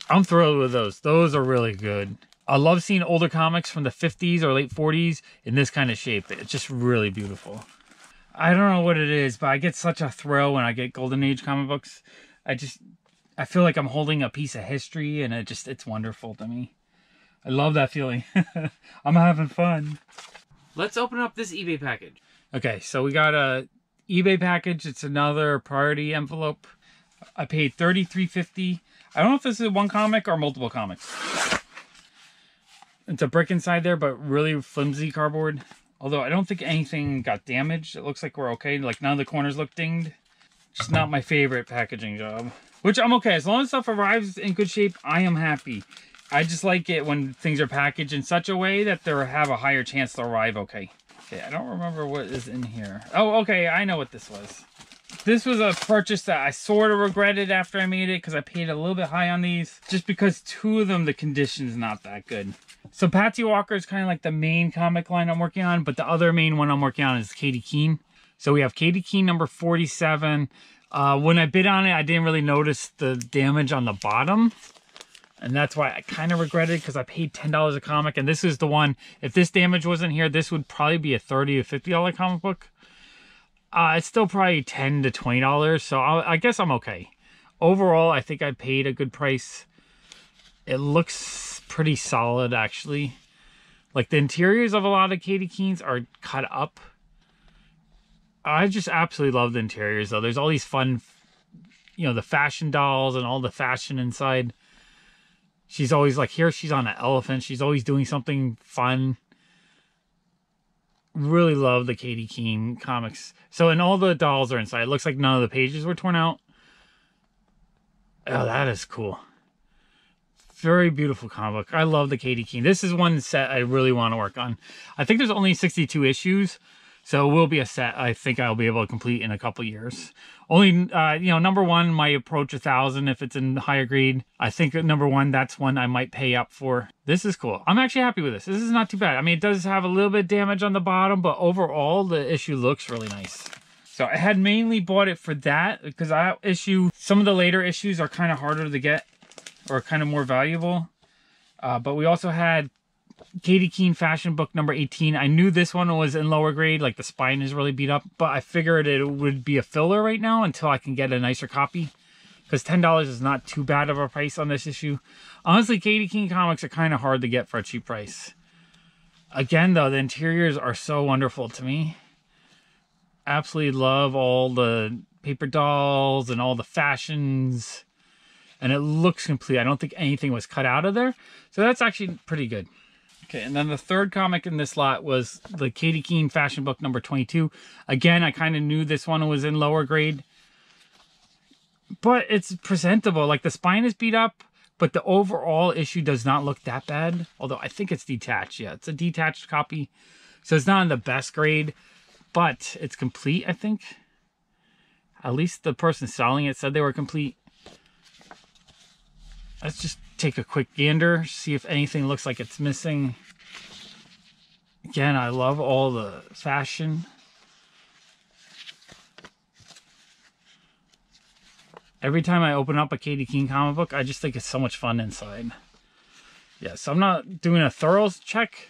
I'm thrilled with those. Those are really good. I love seeing older comics from the 50s or late 40s in this kind of shape. It's just really beautiful. I don't know what it is, but I get such a thrill when I get Golden Age comic books. I feel like I'm holding a piece of history, and it's wonderful to me. I love that feeling. I'm having fun. Let's open up this eBay package. Okay, so we got a eBay package. It's another priority envelope. I paid $33.50. I don't know if this is one comic or multiple comics. It's a brick inside there, but really flimsy cardboard. Although I don't think anything got damaged. It looks like we're okay. Like none of the corners look dinged. Just not my favorite packaging job. Which I'm okay. As long as stuff arrives in good shape, I am happy. I just like it when things are packaged in such a way that they have a higher chance to arrive okay. Okay, I don't remember what is in here. Oh, okay, I know what this was. This was a purchase that I sort of regretted after I made it because I paid a little bit high on these. Just because two of them, the condition's not that good. So Patsy Walker is kind of like the main comic line I'm working on, but the other main one I'm working on is Katie Keene. So we have Katie Keene number 47. When I bid on it, I didn't really notice the damage on the bottom. And that's why I kind of regretted because I paid $10 a comic. And this is the one, if this damage wasn't here, this would probably be a $30 to $50 comic book. It's still probably $10 to $20, so I guess I'm okay. Overall, I think I paid a good price. It looks pretty solid, actually. Like, the interiors of a lot of Katie Keene's are cut up. I just absolutely love the interiors, though. There's all these fun, you know, the fashion dolls and all the fashion inside. She's always, like, here she's on an elephant. She's always doing something fun. Really love the Katie Keene comics. So, and all the dolls are inside. It looks like none of the pages were torn out. Oh, that is cool. Very beautiful comic book. I love the Katie Keene. This is one set I really want to work on. I think there's only 62 issues. So it will be a set I think I'll be able to complete in a couple years. Only, you know, number one might approach 1,000 if it's in higher grade. I think at number one, that's one I might pay up for. This is cool. I'm actually happy with this. This is not too bad. I mean, it does have a little bit of damage on the bottom, but overall, the issue looks really nice. So I had mainly bought it for that because some of the later issues are kind of harder to get or kind of more valuable. But we also had Katie Keene fashion book number 18. I knew this one was in lower grade, like the spine is really beat up, but I figured it would be a filler right now until I can get a nicer copy, because $10 is not too bad of a price on this issue. Honestly, Katie Keene comics are kind of hard to get for a cheap price. Again, though, the interiors are so wonderful to me. Absolutely love all the paper dolls and all the fashions, and it looks complete. I don't think anything was cut out of there, so that's actually pretty good. Okay, and then the third comic in this lot was the Katie Keene fashion book number 22. Again, I kind of knew this one was in lower grade, but it's presentable. Like, the spine is beat up, but the overall issue does not look that bad. Although I think it's detached. Yeah, it's a detached copy, so it's not in the best grade, but it's complete, I think. At least the person selling it said they were complete. Let's just take a quick gander, see if anything looks like it's missing. Again, I love all the fashion. Every time I open up a Katie Keene comic book, I just think it's so much fun inside. Yeah, so I'm not doing a thorough check,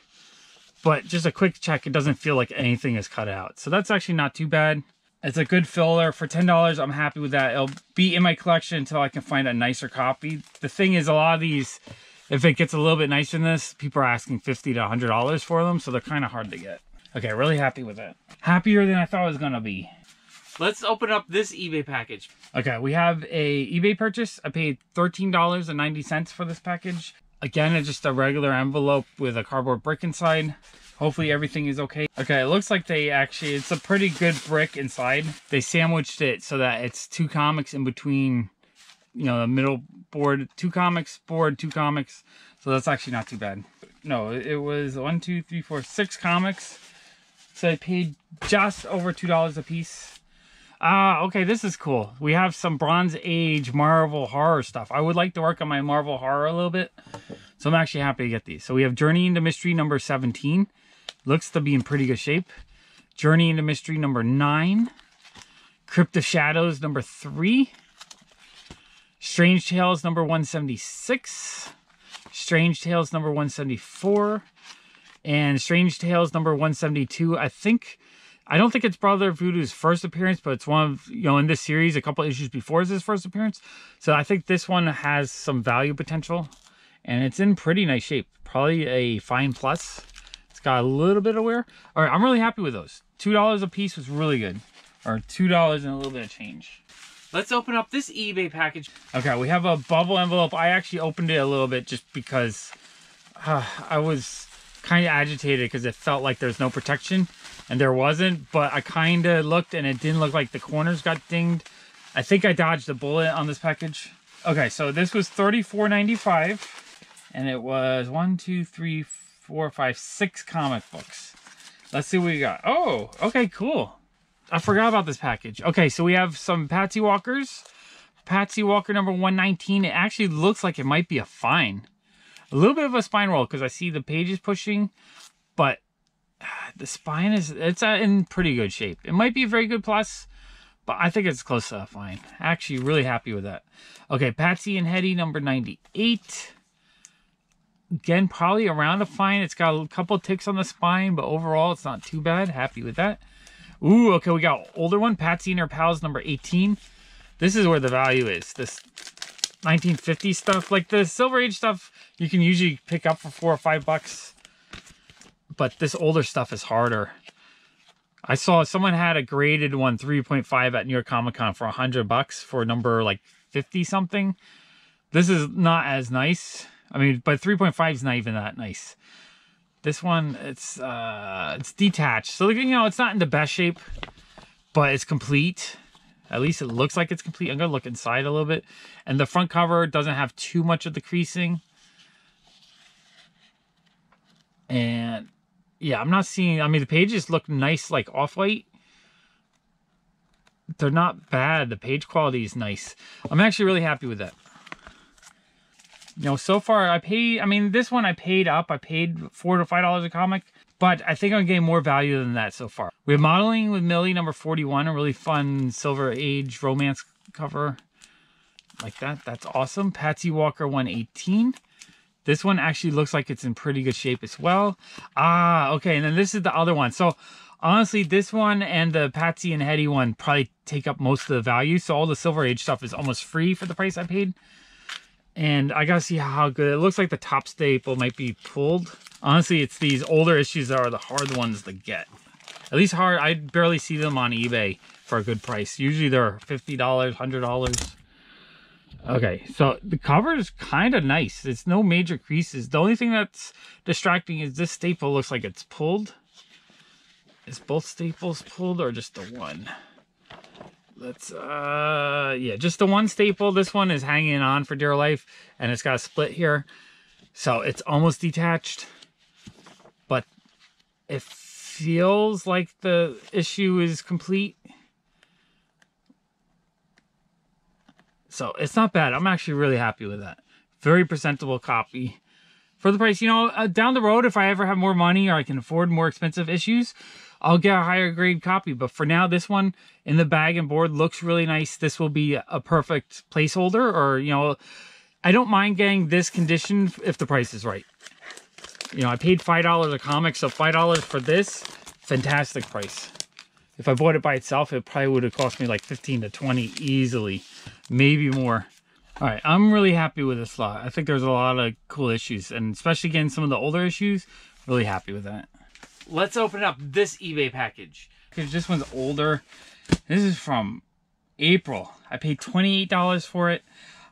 but just a quick check, it doesn't feel like anything is cut out. So that's actually not too bad. It's a good filler. For $10, I'm happy with that. It'll be in my collection until I can find a nicer copy. The thing is, a lot of these, if it gets a little bit nicer than this, people are asking $50 to $100 for them, so they're kind of hard to get. Okay, really happy with it. Happier than I thought it was going to be. Let's open up this eBay package. Okay, we have a eBay purchase. I paid $13.90 for this package. Again, it's just a regular envelope with a cardboard brick inside. Hopefully everything is okay. Okay, it looks like it's a pretty good brick inside. They sandwiched it so that it's 2 comics in between, you know, the middle board, 2 comics, board, 2 comics. So that's actually not too bad. No, it was 1, 2, 3, 4, 6 comics. So I paid just over $2 a piece. Okay, this is cool. We have some Bronze Age Marvel horror stuff. I would like to work on my Marvel horror a little bit, so I'm actually happy to get these. So we have Journey into Mystery number 17. Looks to be in pretty good shape. Journey into Mystery number 9. Crypt of Shadows number 3. Strange Tales number 176. Strange Tales number 174. And Strange Tales number 172. I don't think it's Brother Voodoo's first appearance, but it's one of, you know, in this series, a couple issues before his first appearance. So I think this one has some value potential, and it's in pretty nice shape. Probably a fine plus. It's got a little bit of wear. All right, I'm really happy with those. $2 a piece was really good. Or $2 and a little bit of change. Let's open up this eBay package. Okay, we have a bubble envelope. I actually opened it a little bit just because I was kind of agitated because it felt like there's no protection. And there wasn't, but I kind of looked and it didn't look like the corners got dinged. I think I dodged a bullet on this package. Okay, so this was $34.95, and it was 1, 2, 3, 4, 5, 6 comic books. Let's see what we got. Oh, okay, cool. I forgot about this package. Okay, so we have some Patsy Walkers. Patsy Walker number 119. It actually looks like it might be a fine. A little bit of a spine roll because I see the pages pushing, but the spine it's in pretty good shape. It might be a very good plus, but I think it's close to a fine. Actually, really happy with that. Okay, Patsy and Hetty number 98. Again, probably around a fine. It's got a couple ticks on the spine, but overall, it's not too bad. Happy with that. Ooh, okay, we got older one. Patsy and her pals number 18. This is where the value is. This 1950 stuff. Like the Silver Age stuff, you can usually pick up for $4 or $5. But this older stuff is harder. I saw someone had a graded one, 3.5 at New York Comic Con for $100 for number like 50 something. This is not as nice. I mean, but 3.5 is not even that nice. This one, it's detached. So, you know, it's not in the best shape, but it's complete. At least it looks like it's complete. I'm going to look inside a little bit. And the front cover doesn't have too much of the creasing. And, yeah, I'm not seeing... I mean, the pages look nice, like off-white. They're not bad. The page quality is nice. I'm actually really happy with that. You know, so far I paid, I mean, this one I paid up. I paid $4 to $5 a comic, but I think I'm getting more value than that so far. We have Modeling with Millie number 41, a really fun Silver Age romance cover like that. That's awesome. Patsy Walker 118. This one actually looks like it's in pretty good shape as well. Ah, okay, and then this is the other one. So honestly, this one and the Patsy and Hetty one probably take up most of the value. So all the Silver Age stuff is almost free for the price I paid. And I gotta see how good it looks. Like the top staple might be pulled. Honestly, it's these older issues that are the hard ones to get. At least hard. I barely see them on eBay for a good price. Usually they're $50, $100. Okay, so the cover is kind of nice. It's no major creases. The only thing that's distracting is this staple looks like it's pulled. Is both staples pulled or just the one? Let's, yeah, just the one staple. This one is hanging on for dear life, and it's got a split here. So it's almost detached, but it feels like the issue is complete. So it's not bad. I'm actually really happy with that. Very presentable copy. For the price, you know, down the road, if I ever have more money or I can afford more expensive issues, I'll get a higher grade copy. But for now, this one in the bag and board looks really nice. This will be a perfect placeholder, or, you know, I don't mind getting this condition if the price is right. You know, I paid $5 a comic, so $5 for this, fantastic price. If I bought it by itself, it probably would have cost me like 15 to 20 easily, maybe more. All right, I'm really happy with this lot. I think there's a lot of cool issues, and especially getting some of the older issues, really happy with that. Let's open up this eBay package, because this one's older. This is from April. I paid $28 for it.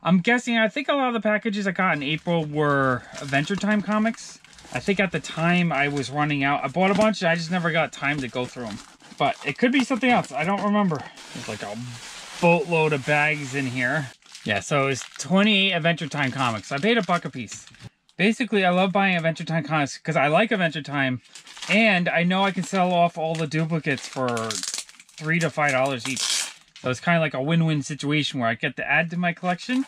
I'm guessing, I think a lot of the packages I got in April were Adventure Time comics. I think at the time I was running out. I bought a bunch and I just never got time to go through them. But it could be something else. I don't remember. There's like a boatload of bags in here. Yeah, so it's 28 Adventure Time comics. I paid $1 a piece. Basically, I love buying Adventure Time comics because I like Adventure Time, and I know I can sell off all the duplicates for $3 to $5 each. So it's kind of like a win-win situation where I get to add to my collection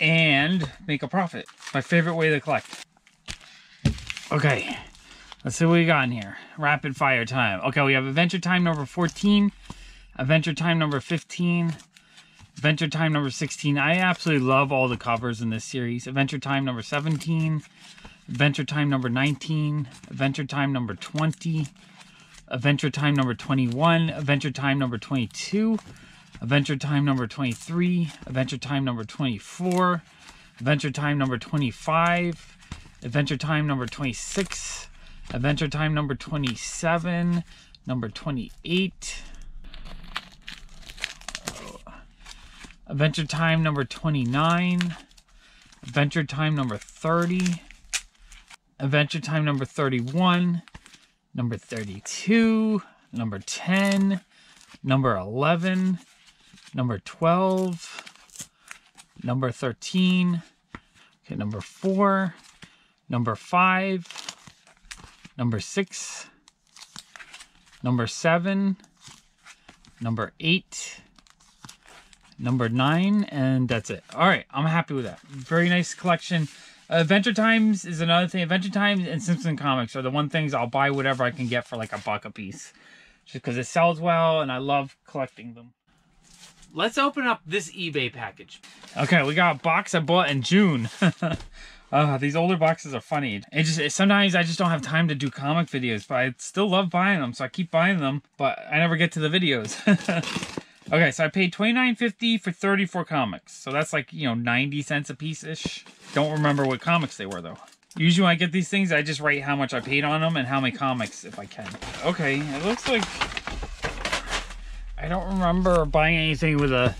and make a profit. It's my favorite way to collect. Okay, let's see what we got in here. Rapid fire time. Okay, we have Adventure Time number 14, Adventure Time number 15, Adventure Time number 16. I absolutely love all the covers in this series. Adventure Time number 17, Adventure Time number 19, Adventure Time number 20, Adventure Time number 21, Adventure Time number 22, Adventure Time number 23, Adventure Time number 24, Adventure Time number 25, Adventure Time number 26, Adventure Time number 27, number 28, Adventure Time number 29, Adventure Time number 30, Adventure Time number 31, number 32, number 10, number 11, number 12, number 13, okay, number 4, number 5, number 6, number 7, number 8, number 9, and that's it. All right, I'm happy with that. Very nice collection. Adventure Times is another thing. Adventure Times and Simpson Comics are the one things I'll buy whatever I can get for like $1 a piece. Just because it sells well and I love collecting them. Let's open up this eBay package. Okay, we got a box I bought in June. These older boxes are funny. Sometimes I just don't have time to do comic videos, but I still love buying them, so I keep buying them, but I never get to the videos. Okay, so I paid $29.50 for 34 comics. So that's like, you know, 90 cents a piece-ish. Don't remember what comics they were, though. Usually when I get these things, I just write how much I paid on them and how many comics, if I can. Okay, it looks like... I don't remember buying anything with a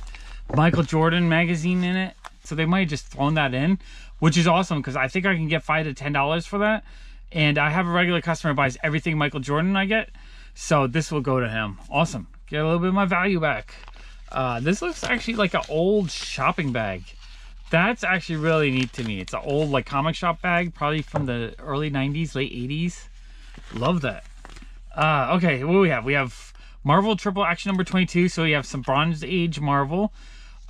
Michael Jordan magazine in it. So they might have just thrown that in, which is awesome, because I think I can get $5 to $10 for that. And I have a regular customer who buys everything Michael Jordan I get. So this will go to him. Awesome. Get a little bit of my value back. This looks actually like an old shopping bag. That's actually really neat to me. It's an old like comic shop bag, probably from the early 90s, late 80s. Love that. Okay, what do we have? We have Marvel Triple Action number 22. So we have some Bronze Age Marvel.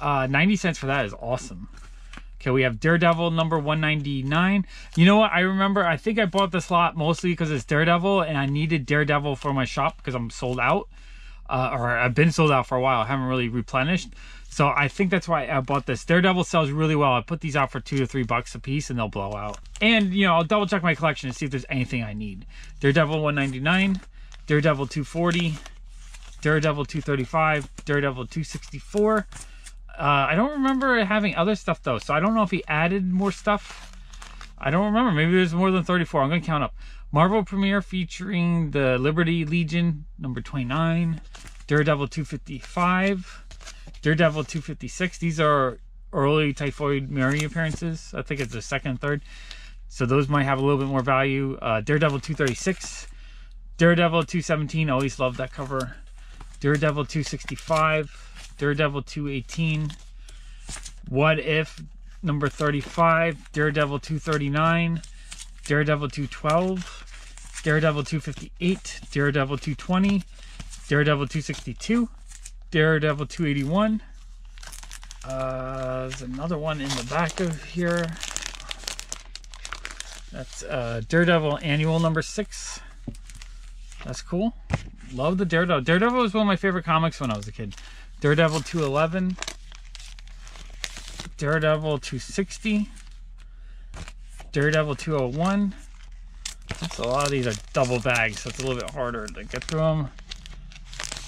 90 cents for that is awesome. Okay, we have Daredevil number 199. You know what? I remember, I think I bought this lot mostly because it's Daredevil and I needed Daredevil for my shop because I'm sold out. Or I've been sold out for a while. I haven't really replenished. So I think that's why I bought this. Daredevil sells really well. I put these out for $2 to $3 a piece and they'll blow out. And, you know, I'll double check my collection to see if there's anything I need. Daredevil 199, Daredevil 240, Daredevil 235, Daredevil 264. I don't remember having other stuff though. So I don't know if he added more stuff. I don't remember. Maybe there's more than 34. I'm going to count up. Marvel Premiere featuring the Liberty Legion, number 29. Daredevil 255. Daredevil 256. These are early Typhoid Mary appearances. I think it's the second and third. So those might have a little bit more value. Daredevil 236. Daredevil 217. Always loved that cover. Daredevil 265. Daredevil 218. What If, number 35. Daredevil 239. Daredevil 212, Daredevil 258, Daredevil 220, Daredevil 262, Daredevil 281. There's another one in the back of here. That's Daredevil Annual number 6. That's cool. Love the Daredevil. Daredevil was one of my favorite comics when I was a kid. Daredevil 211, Daredevil 260. Daredevil 201. That's a lot of these are double bags, so it's a little bit harder to get through them.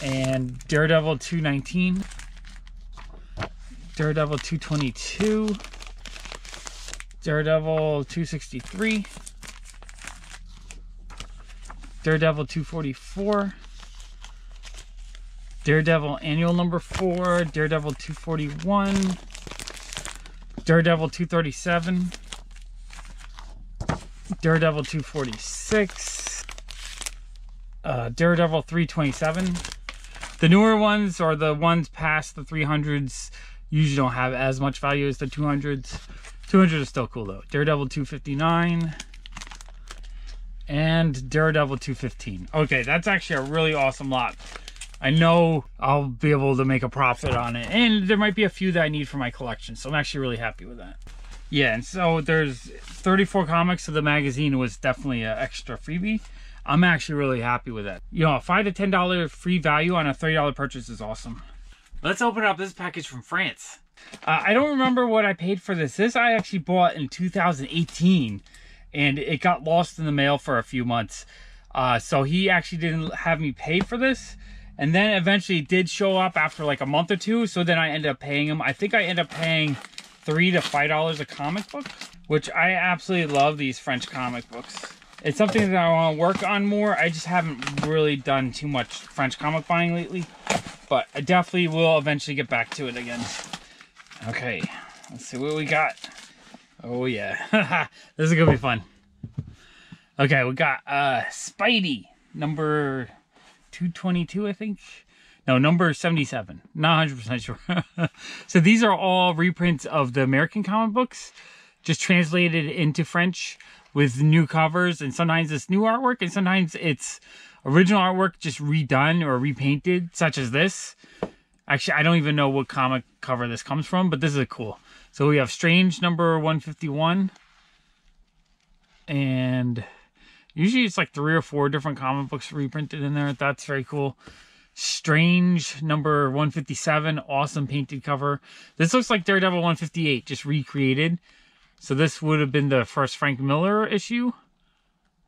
And Daredevil 219. Daredevil 222. Daredevil 263. Daredevil 244. Daredevil Annual number 4. Daredevil 241. Daredevil 237. Daredevil 246, Daredevil 327. The newer ones, or the ones past the 300s, usually don't have as much value as the 200s. 200 is still cool though. Daredevil 259 and Daredevil 215. Okay, that's actually a really awesome lot. I know I'll be able to make a profit on it, and there might be a few that I need for my collection, so I'm actually really happy with that. Yeah, and so there's 34 comics, so the magazine was definitely an extra freebie. I'm actually really happy with that. You know, a $5 to $10 free value on a $30 purchase is awesome. Let's open up this package from France. I don't remember what I paid for this. This I actually bought in 2018, and it got lost in the mail for a few months. So he actually didn't have me pay for this. And then eventually it did show up after like a month or two, so then I ended up paying him. I think I ended up paying $3 to $5 a comic book, which I absolutely love these French comic books. It's something that I want to work on more. I just haven't really done too much French comic buying lately, but I definitely will eventually get back to it again. Okay, let's see what we got. Oh yeah, this is gonna be fun. Okay, we got Spidey number 222, I think. No, number 77. Not 100% sure. So these are all reprints of the American comic books, just translated into French with new covers, and sometimes it's new artwork, and sometimes it's original artwork just redone or repainted, such as this. Actually, I don't even know what comic cover this comes from, but this is cool. So we have Strange number 151. And usually it's like 3 or 4 different comic books reprinted in there. That's very cool. Strange number 157. Awesome painted cover. This looks like Daredevil 158, just recreated. So this would have been the first Frank Miller issue,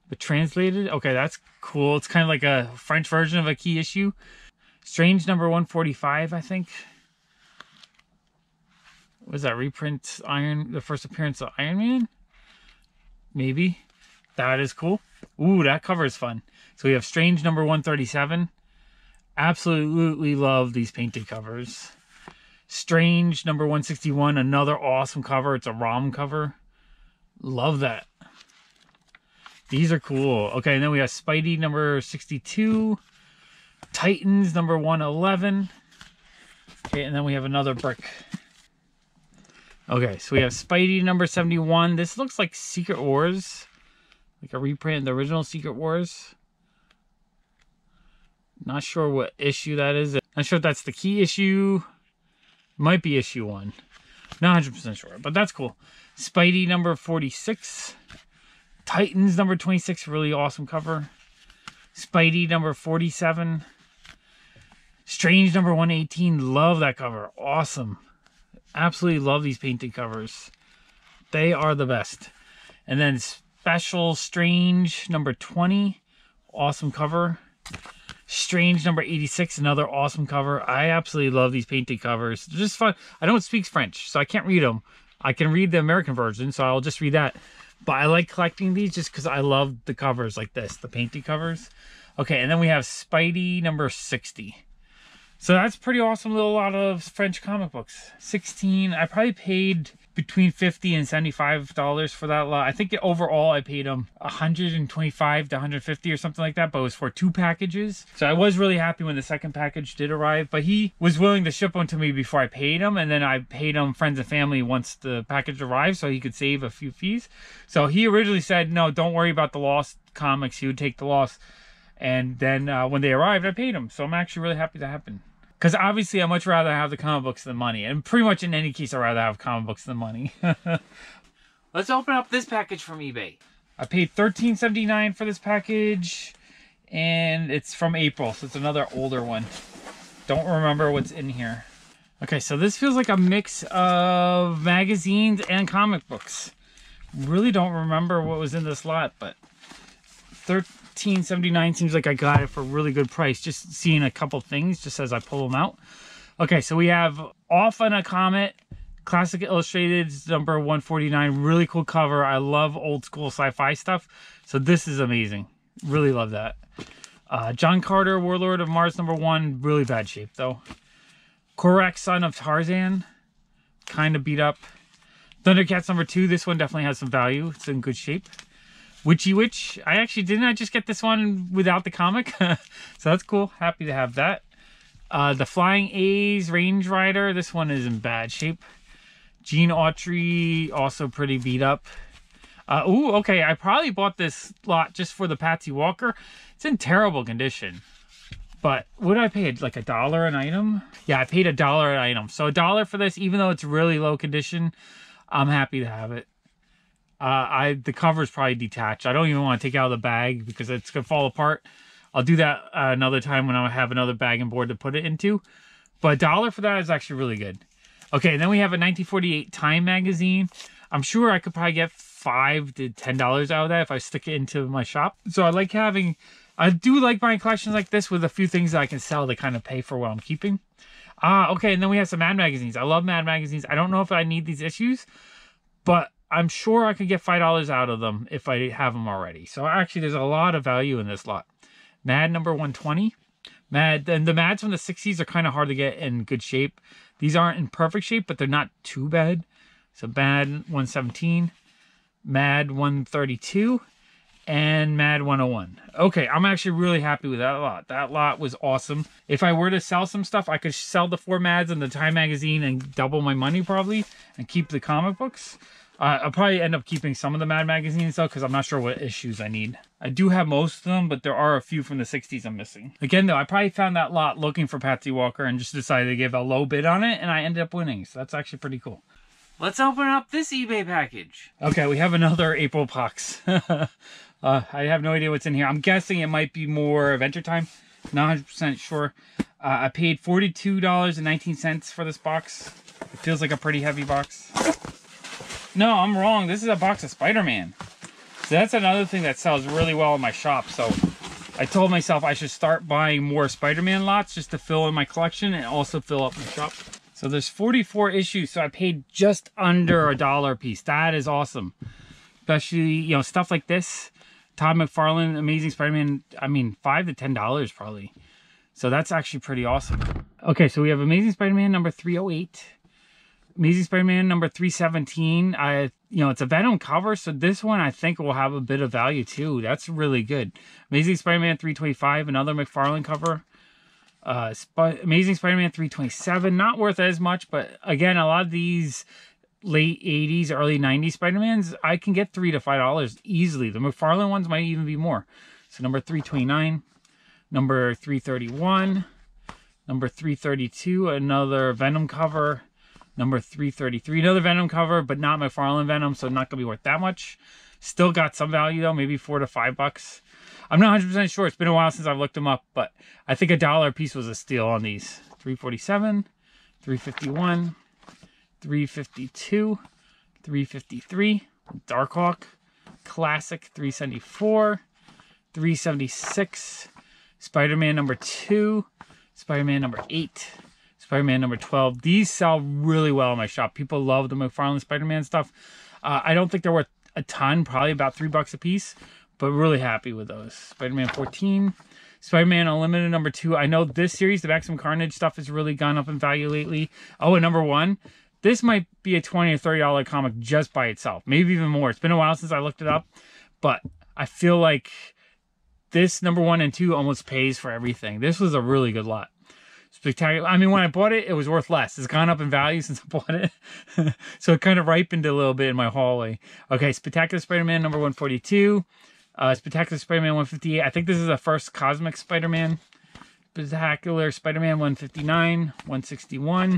but translated. Okay, that's cool. It's kind of like a French version of a key issue. Strange number 145, I think. Was that reprint the first appearance of Iron Man? Maybe. That is cool. Ooh, that cover is fun. So we have Strange number 137. Absolutely love these painted covers. Strange number 161, another awesome cover. It's a ROM cover. Love that. These are cool. Okay, and then we have Spidey number 62. Titans number 111. Okay, and then we have another brick. Okay, so we have Spidey number 71. This looks like Secret Wars. Like a reprint of the original Secret Wars. Not sure what issue that is. Not sure if that's the key issue. Might be issue 1. Not 100% sure, but that's cool. Spidey number 46. Titans number 26, really awesome cover. Spidey number 47. Strange number 118, love that cover. Awesome. Absolutely love these painted covers. They are the best. And then Special Strange number 20, awesome cover. Strange number 86, another awesome cover. I absolutely love these painted covers. They're just fun. I don't speak French, so I can't read them. I can read the American version, so I'll just read that. But I like collecting these just because I love the covers like this, the painted covers. Okay, and then we have Spidey number 60. So that's pretty awesome little lot of French comic books. 16, I probably paid between $50 and $75 for that lot. I think overall I paid him $125 to $150 or something like that, but it was for 2 packages. So I was really happy when the second package did arrive, but he was willing to ship them to me before I paid him, and then I paid him friends and family once the package arrived so he could save a few fees. So he originally said, no, don't worry about the lost comics. He would take the loss. And then when they arrived, I paid him. So I'm actually really happy that happened. Because obviously, I'd much rather have the comic books than money. And pretty much in any case, I'd rather have comic books than money. Let's open up this package from eBay. I paid $13.79 for this package. And it's from April, so it's another older one. Don't remember what's in here. Okay, so this feels like a mix of magazines and comic books. Really don't remember what was in this lot, but $13.79 seems like I got it for a really good price. Just seeing a couple things just as I pull them out. Okay, so we have Off on a Comet, Classic Illustrated number 149. Really cool cover. I love old school sci-fi stuff. So this is amazing. Really love that. John Carter, Warlord of Mars number 1. Really bad shape though. Korak, Son of Tarzan. Kind of beat up. Thundercats number 2. This one definitely has some value. It's in good shape. Witchy Witch. I just get this one without the comic. So that's cool. Happy to have that. The Flying A's Range Rider. This one is in bad shape. Gene Autry, also pretty beat up. Ooh, okay. I probably bought this lot just for the Patsy Walker. It's in terrible condition. But what did I pay? Like $1 an item? Yeah, I paid $1 an item. So $1 for this, even though it's really low condition, I'm happy to have it. The cover is probably detached. I don't even want to take it out of the bag because it's going to fall apart. I'll do that another time when I have another bag and board to put it into. But $1 for that is actually really good. Okay, and then we have a 1948 Time magazine. I'm sure I could probably get $5 to $10 out of that if I stick it into my shop. So I do like buying collections like this with a few things that I can sell to kind of pay for what I'm keeping. Okay, and then we have some Mad magazines. I love Mad magazines. I don't know if I need these issues, but I'm sure I could get $5 out of them if I have them already. So actually, there's a lot of value in this lot. Mad number 120. And the Mads from the 60s are kind of hard to get in good shape. These aren't in perfect shape, but they're not too bad. So Mad 117. Mad 132. and Mad 101. Okay, I'm actually really happy with that lot. That lot was awesome. If I were to sell some stuff, I could sell the 4 Mads and the Time magazine and double my money probably, and keep the comic books. I'll probably end up keeping some of the Mad magazines though, because I'm not sure what issues I need. I do have most of them, but there are a few from the 60s I'm missing. Again though, I probably found that lot looking for Patsy Walker and just decided to give a low bid on it, and I ended up winning, so that's actually pretty cool. Let's open up this eBay package. Okay, we have another April box. I have no idea what's in here. I'm guessing it might be more Adventure Time. Not 100% sure. I paid $42.19 for this box. It feels like a pretty heavy box. No, I'm wrong. This is a box of Spider-Man. So that's another thing that sells really well in my shop. So I told myself I should start buying more Spider-Man lots just to fill in my collection and also fill up my shop. So there's 44 issues, so I paid just under $1 a piece. That is awesome. Especially, you know, stuff like this. Todd McFarlane, Amazing Spider-Man, I mean, $5 to $10 probably. So that's actually pretty awesome. Okay, so we have Amazing Spider-Man number 308. Amazing Spider-Man number 317. You know, it's a Venom cover, so this one I think will have a bit of value too. That's really good. Amazing Spider-Man 325, another McFarlane cover. Amazing Spider-Man 327, not worth as much, but again, a lot of these late 80s, early 90s Spider-Mans, I can get $3 to $5 easily. The McFarlane ones might even be more. So number 329, number 331, number 332, another Venom cover. Number 333, another Venom cover, but not McFarlane Venom, so not gonna be worth that much. Still got some value though, maybe $4 to $5. I'm not 100% sure. It's been a while since I've looked them up, but I think $1 a piece was a steal on these. 347, 351, 352, 353, Darkhawk, Classic 374, 376, Spider-Man number 2, Spider-Man number 8. Spider-Man number 12. These sell really well in my shop. People love the McFarlane Spider-Man stuff. I don't think they're worth a ton, probably about $3 a piece, but really happy with those. Spider-Man 14. Spider-Man Unlimited number 2. I know this series, the Maximum Carnage stuff, has really gone up in value lately. Oh, and number 1. This might be a $20 or $30 comic just by itself. Maybe even more. It's been a while since I looked it up, but I feel like this number 1 and 2 almost pays for everything. This was a really good lot. Spectacular. I mean, when I bought it, it was worth less. It's gone up in value since I bought it. So it kind of ripened a little bit in my hallway. Okay, Spectacular Spider-Man number 142. Spectacular Spider-Man 158. I think this is the first Cosmic Spider-Man. Spectacular Spider-Man 159, 161,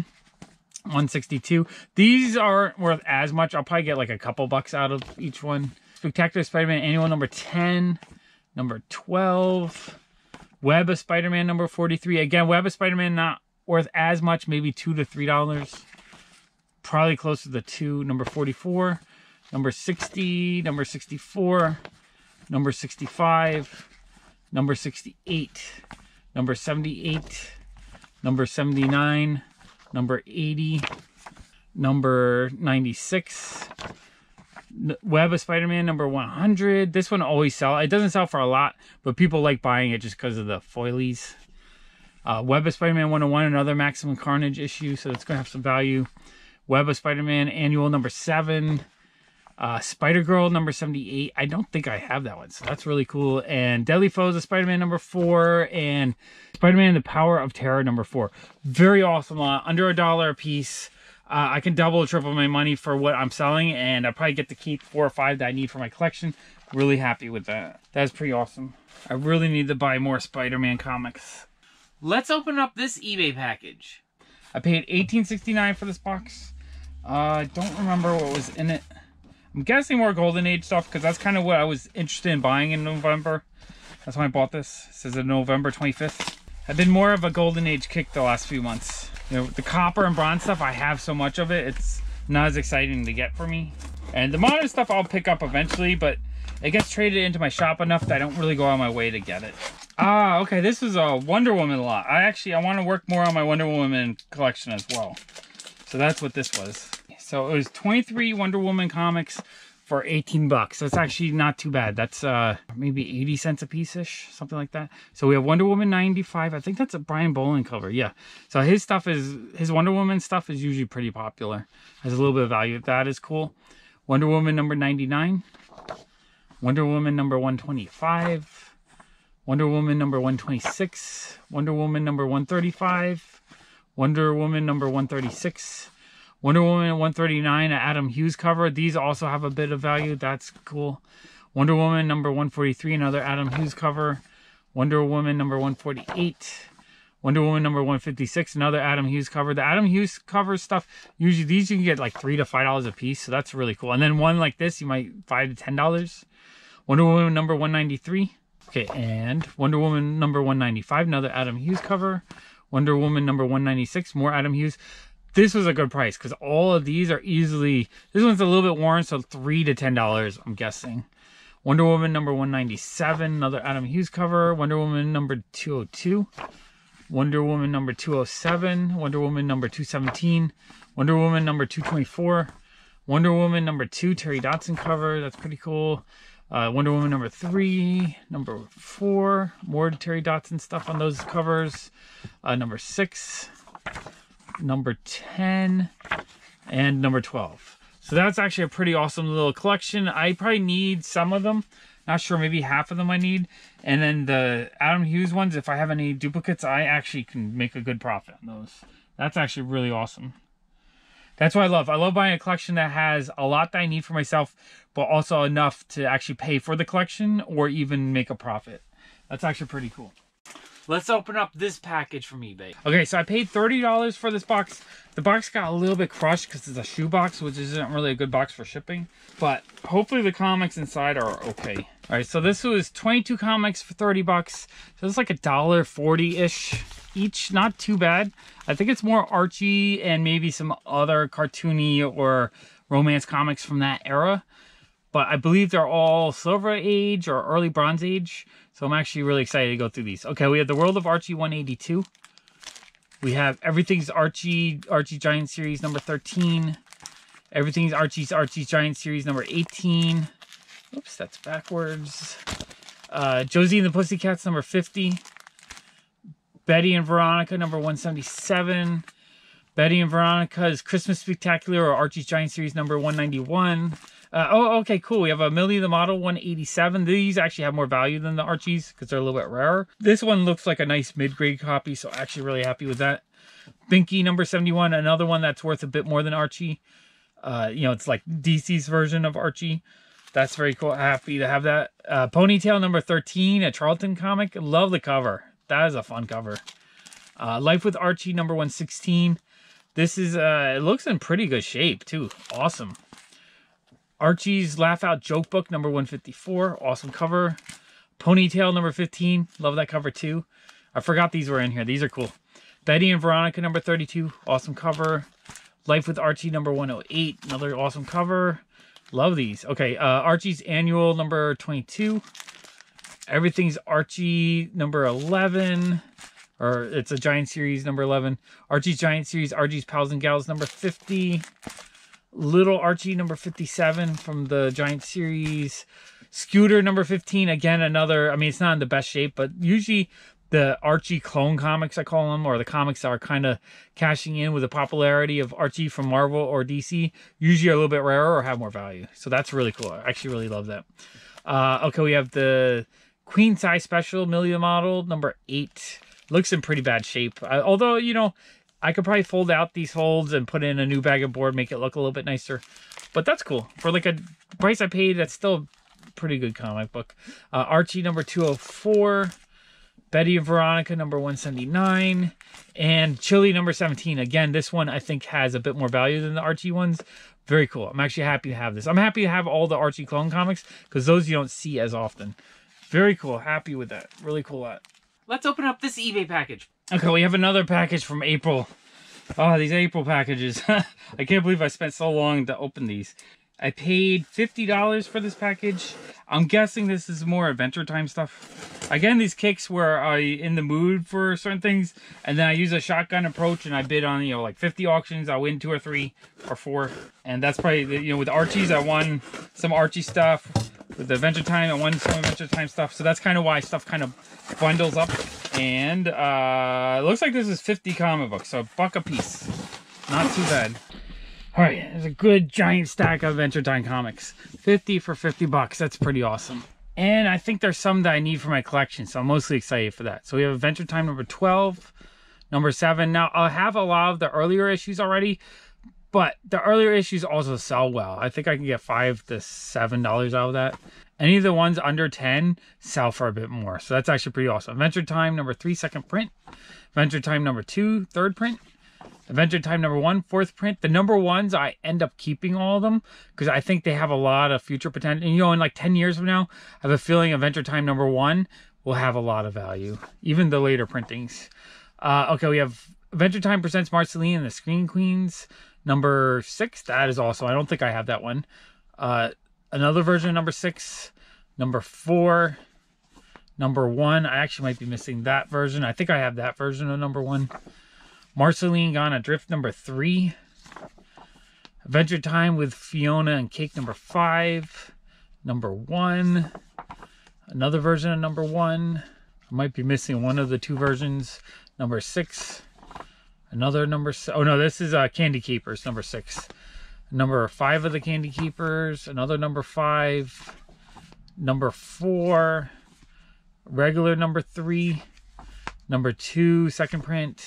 162. These aren't worth as much. I'll probably get like a couple bucks out of each one. Spectacular Spider-Man Annual number 10, number 12. Web of Spider-Man number 43. Again, Web of Spider-Man not worth as much, maybe $2 to $3. Probably closer to the 2. Number 44. Number 60. Number 64. Number 65. Number 68. Number 78. Number 79. Number 80. Number 96. Web of Spider-Man number 100. This one always sells. It doesn't sell for a lot, but people like buying it just because of the foilies. Web of Spider-Man 101, another Maximum Carnage issue, so it's going to have some value. Web of Spider-Man Annual number 7. Spider-Girl number 78. I don't think I have that one, so that's really cool. And Deadly Foes of Spider-Man number 4. And Spider-Man The Power of Terror number 4. Very awesome lot. Under $1 a piece. I can double or triple my money for what I'm selling, and I probably get to keep 4 or 5 that I need for my collection. Really happy with that. That's pretty awesome. I really need to buy more Spider-Man comics. Let's open up this eBay package. I paid $18.69 for this box. I don't remember what was in it. I'm guessing more Golden Age stuff, because that's kind of what I was interested in buying in November. That's when I bought this. It says November 25th. I've been more of a Golden Age kick the last few months. You know, the copper and bronze stuff, I have so much of it, it's not as exciting to get for me. And the modern stuff I'll pick up eventually, but it gets traded into my shop enough that I don't really go out of my way to get it. Ah, okay, this is a Wonder Woman lot. I want to work more on my Wonder Woman collection as well. So that's what this was. So it was 23 Wonder Woman comics for 18 bucks. That's actually not too bad. That's maybe 80 cents a piece-ish, something like that. So we have Wonder Woman 95. I think that's a Brian Boland cover. Yeah. So his Wonder Woman stuff is usually pretty popular. Has a little bit of value. That is cool. Wonder Woman number 99. Wonder Woman number 125, Wonder Woman number 126, Wonder Woman number 135, Wonder Woman number 136, Wonder Woman 139, an Adam Hughes cover. These also have a bit of value. That's cool. Wonder Woman number 143, another Adam Hughes cover. Wonder Woman number 148. Wonder Woman number 156, another Adam Hughes cover. The Adam Hughes cover stuff, usually these you can get like $3 to $5 a piece, so that's really cool. And then one like this, you might $5 to $10. Wonder Woman number 193. Okay, and Wonder Woman number 195, another Adam Hughes cover. Wonder Woman number 196, more Adam Hughes. This was a good price because all of these are easily, this one's a little bit worn, so $3 to $10, I'm guessing. Wonder Woman number 197, another Adam Hughes cover. Wonder Woman number 202. Wonder Woman number 207. Wonder Woman number 217. Wonder Woman number 224. Wonder Woman number 2, Terry Dodson cover. That's pretty cool. Wonder Woman number 3, number 4, more Terry Dodson stuff on those covers. Number 6, number 10, and number 12. So that's actually a pretty awesome little collection. I probably need some of them. Not sure, maybe half of them I need. And then the Adam Hughes ones, if I have any duplicates, I actually can make a good profit on those. That's actually really awesome. That's what I love. I love buying a collection that has a lot that I need for myself, but also enough to actually pay for the collection or even make a profit. That's actually pretty cool. Let's open up this package from eBay. Okay, so I paid $30 for this box. The box got a little bit crushed because it's a shoe box, which isn't really a good box for shipping. But hopefully the comics inside are okay. All right, so this was 22 comics for 30 bucks. So it's like $1.40-ish each. Not too bad. I think it's more Archie and maybe some other cartoony or romance comics from that era. But I believe they're all Silver Age or early Bronze Age. So I'm actually really excited to go through these. Okay, we have the World of Archie 182. We have Everything's Archie Giant Series number 13. Everything's Archie Giant Series number 18. Oops, that's backwards. Josie and the Pussycats number 50. Betty and Veronica number 177. Betty and Veronica's Christmas Spectacular or Archie's Giant Series number 191. Okay, cool. We have a Millie the Model 187. These actually have more value than the Archies because they're a little bit rarer. This one looks like a nice mid-grade copy, so actually really happy with that. Binky number 71, another one that's worth a bit more than Archie. You know, it's like DC's version of Archie. That's very cool. Happy to have that. Ponytail number 13, a Charlton comic. Love the cover. That is a fun cover. Life with Archie number 116. This is, it looks in pretty good shape too. Awesome. Archie's Laugh Out Joke Book number 154. Awesome cover. Ponytail number 15. Love that cover too. I forgot these were in here. These are cool. Betty and Veronica number 32. Awesome cover. Life with Archie number 108. Another awesome cover. Love these. Okay, Archie's Annual number 22. Everything's Archie number 11. Or it's a Giant Series number 11. Archie's Giant Series, Archie's Pals and Gals number 50. Little Archie number 57 from the Giant Series. Scooter number 15. Again, another, I mean, it's not in the best shape, but usually the Archie clone comics, I call them, or the comics that are kind of cashing in with the popularity of Archie from Marvel or DC, usually are a little bit rarer or have more value. So that's really cool. I actually really love that. Okay, we have the Queen Size Special Millie the Model number 8. Looks in pretty bad shape. Although, you know, I could probably fold out these folds and put in a new bag of board, make it look a little bit nicer. But that's cool. For like a price I paid, that's still a pretty good comic book. Archie number 204. Betty and Veronica number 179. And Chili number 17. Again, this one I think has a bit more value than the Archie ones. Very cool. I'm actually happy to have this. I'm happy to have all the Archie clone comics because those you don't see as often. Very cool. Happy with that. Really cool lot. Let's open up this eBay package. Okay, we have another package from April. Oh, these April packages. I can't believe I spent so long to open these. I paid $50 for this package. I'm guessing this is more Adventure Time stuff. Again, these kicks where I'm in the mood for certain things, and then I use a shotgun approach and I bid on, you know, like 50 auctions. I win 2 or 3 or 4. And that's probably, you know, with Archies, I won some Archie stuff. With the Adventure Time, I won some Adventure Time stuff. So that's kind of why stuff kind of bundles up. And it looks like this is 50 comic books, so $1 a piece. Not too bad. All right, there's a good giant stack of Adventure Time comics. 50 for 50 bucks. That's pretty awesome. And I think there's some that I need for my collection, so I'm mostly excited for that. So we have Adventure Time number 12, number 7. Now, I'll have a lot of the earlier issues already, but the earlier issues also sell well. I think I can get $5 to $7 out of that. Any of the ones under 10 sell for a bit more. So that's actually pretty awesome. Adventure Time number 3, second print. Adventure Time number 2, third print. Adventure Time number 1, fourth print. The number ones, I end up keeping all of them because I think they have a lot of future potential. And, you know, in like 10 years from now, I have a feeling Adventure Time number 1 will have a lot of value. Even the later printings. Okay, we have Adventure Time presents Marceline and the Screen Queens. Number 6, that is also, I don't think I have that one. Another version of number 6, number 4, number 1. I actually might be missing that version. I think I have that version of number 1. Marceline Gone Adrift number 3. Adventure Time with Fiona and Cake number 5. Number 1. Another version of number 1. I might be missing one of the 2 versions. Number 6. Another number, oh no, this is Candy Keepers, number 6. Number 5 of the Candy Keepers, another number 5. Number 4. Regular number 3. Number 2, second print.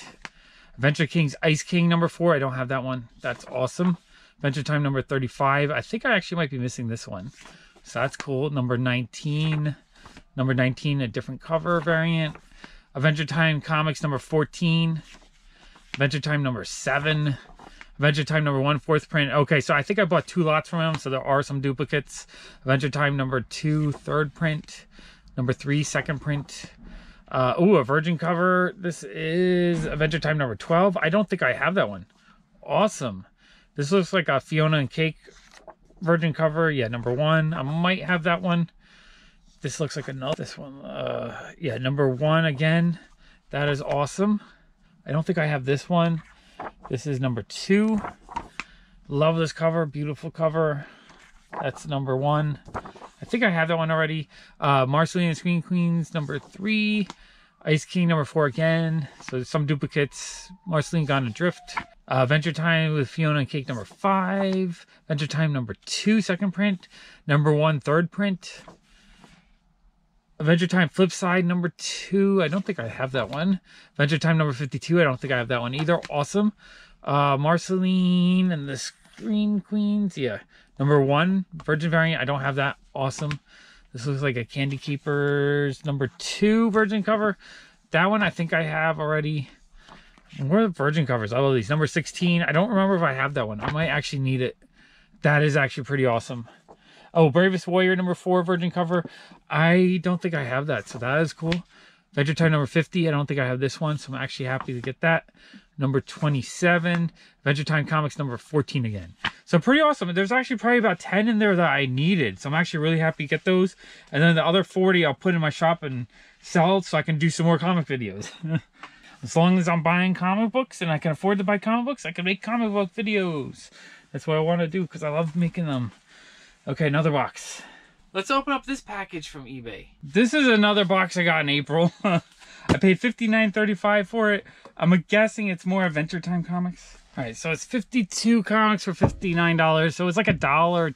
Adventure King's Ice King number 4. I don't have that one. That's awesome. Adventure Time number 35. I think I actually might be missing this one. So that's cool. Number 19. Number 19, a different cover variant. Adventure Time Comics number 14. Adventure Time number 7. Adventure Time number 1, fourth print. Okay, so I think I bought 2 lots from him, so there are some duplicates. Adventure Time number 2, third print. Number 3, second print. A virgin cover. This is Adventure Time number 12. I don't think I have that one. Awesome. This looks like a Fiona and Cake virgin cover. Yeah, number 1. I might have that one. This looks like another. This one. Yeah, number 1 again. That is awesome. I don't think I have this one. This is number 2. Love this cover. Beautiful cover. That's number 1. I think I have that one already. Marceline and Screen Queens number 3. Ice King number 4 again. So some duplicates. Marceline Gone Adrift. Adventure Time with Fiona and Cake number 5. Adventure Time number 2, second print. Number 1, third print. Adventure Time Flipside number 2. I don't think I have that one. Adventure Time number 52. I don't think I have that one either. Awesome. Marceline and the Screen Queens. Yeah. Number 1, Virgin variant. I don't have that. Awesome. This looks like a Candy Keepers number 2 Virgin cover. That one I think I have already. Where are the Virgin covers? I love these. Number 16. I don't remember if I have that one. I might actually need it. That is actually pretty awesome. Oh, Bravest Warrior number 4 Virgin cover. I don't think I have that, so that is cool. Adventure Time number 50. I don't think I have this one, so I'm actually happy to get that. Number 27. Adventure Time Comics number 14 again. So pretty awesome. There's actually probably about 10 in there that I needed, so I'm actually really happy to get those. And then the other 40 I'll put in my shop and sell so I can do some more comic videos. As long as I'm buying comic books and I can afford to buy comic books, I can make comic book videos. That's what I want to do because I love making them. Okay, another box. Let's open up this package from eBay. This is another box I got in April. I paid $59.35 for it. I'm guessing it's more Adventure Time comics. All right, so it's 52 comics for $59. So it's like $1.10,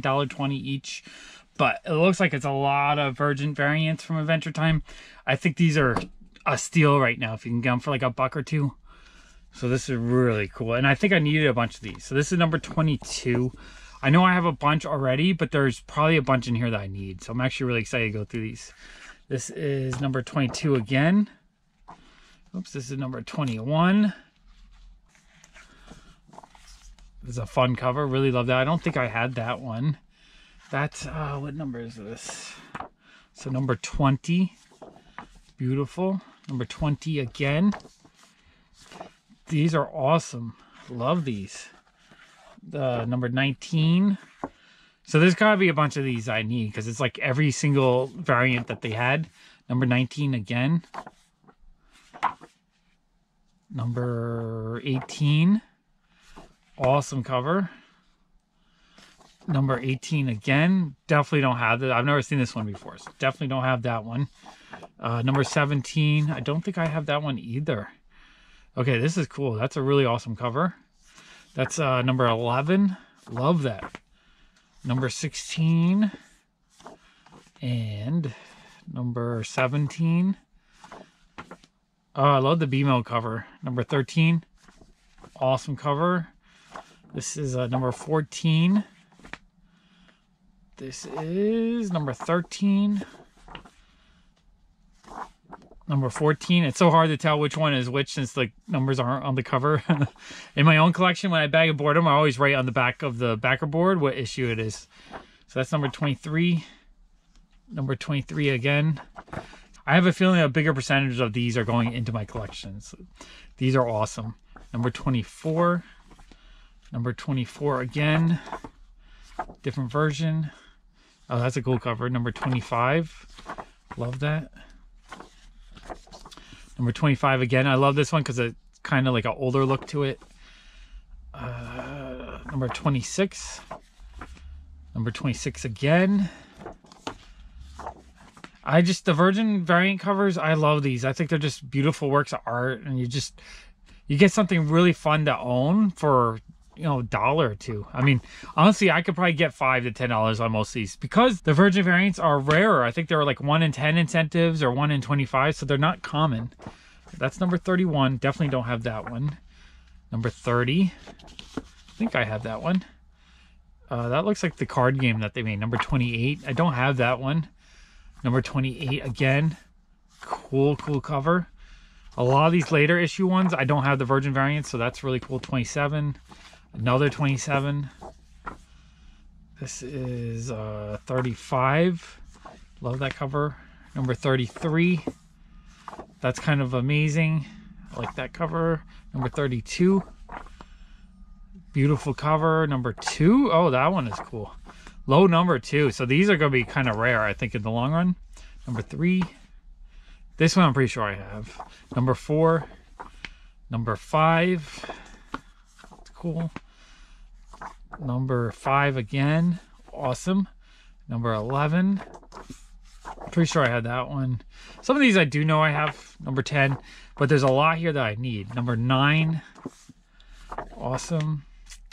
$1.20 each. But it looks like it's a lot of Virgin variants from Adventure Time. I think these are a steal right now if you can get them for like $1 or $2. So this is really cool. And I think I needed a bunch of these. So this is number 22. I know I have a bunch already, but there's probably a bunch in here that I need. So I'm actually really excited to go through these. This is number 22 again. Oops, this is number 21. This is a fun cover. Really love that. I don't think I had that one. That's, what number is this? So number 20. Beautiful. Number 20 again. These are awesome. Love these. Number 19. So there's gotta be a bunch of these I need because it's like every single variant that they had. Number 19 again. Number 18. Awesome cover. Number 18 again. Definitely don't have that. I've never seen this one before, so definitely don't have that one. Number 17. I don't think I have that one either. Okay, this is cool. That's a really awesome cover. That's number 11. Love that. Number 16. And number 17. Oh, I love the B-Mail cover. Number 13. Awesome cover. This is number 14. This is number 13. Number 14. It's so hard to tell which one is which since the numbers aren't on the cover. In my own collection, when I bag and board them, I always write on the back of the backer board what issue it is. So that's number 23. Number 23 again. I have a feeling a bigger percentage of these are going into my collections. These are awesome. Number 24. Number 24 again. Different version. Oh, that's a cool cover. Number 25. Love that. Number 25 again. I love this one because it's kind of like an older look to it. Number 26. Number 26 again. The Virgin variant covers, I love these. I think they're just beautiful works of art, and you get something really fun to own for, you know, $1 or $2. I mean, honestly, I could probably get $5 to $10 on most of these because the Virgin variants are rarer. I think there are like 1 in 10 incentives or 1 in 25, so they're not common. That's number 31. Definitely don't have that one. Number 30. I think I have that one. That looks like the card game that they made. Number 28. I don't have that one. Number 28 again. Cool cover. A lot of these later issue ones, I don't have the Virgin variants, so that's really cool. 27. Another 27. This is 35. Love that cover. Number 33. That's kind of amazing. I like that cover. Number 32. Beautiful cover. Number 2. Oh, that one is cool. Low number 2. So these are going to be kind of rare, I think, in the long run. Number 3. This one I'm pretty sure I have. Number 4. Number 5. That's cool. Number 5 again. Awesome. Number 11. Pretty sure I had that one. Some of these I do know I have. Number 10. But there's a lot here that I need. Number 9. Awesome.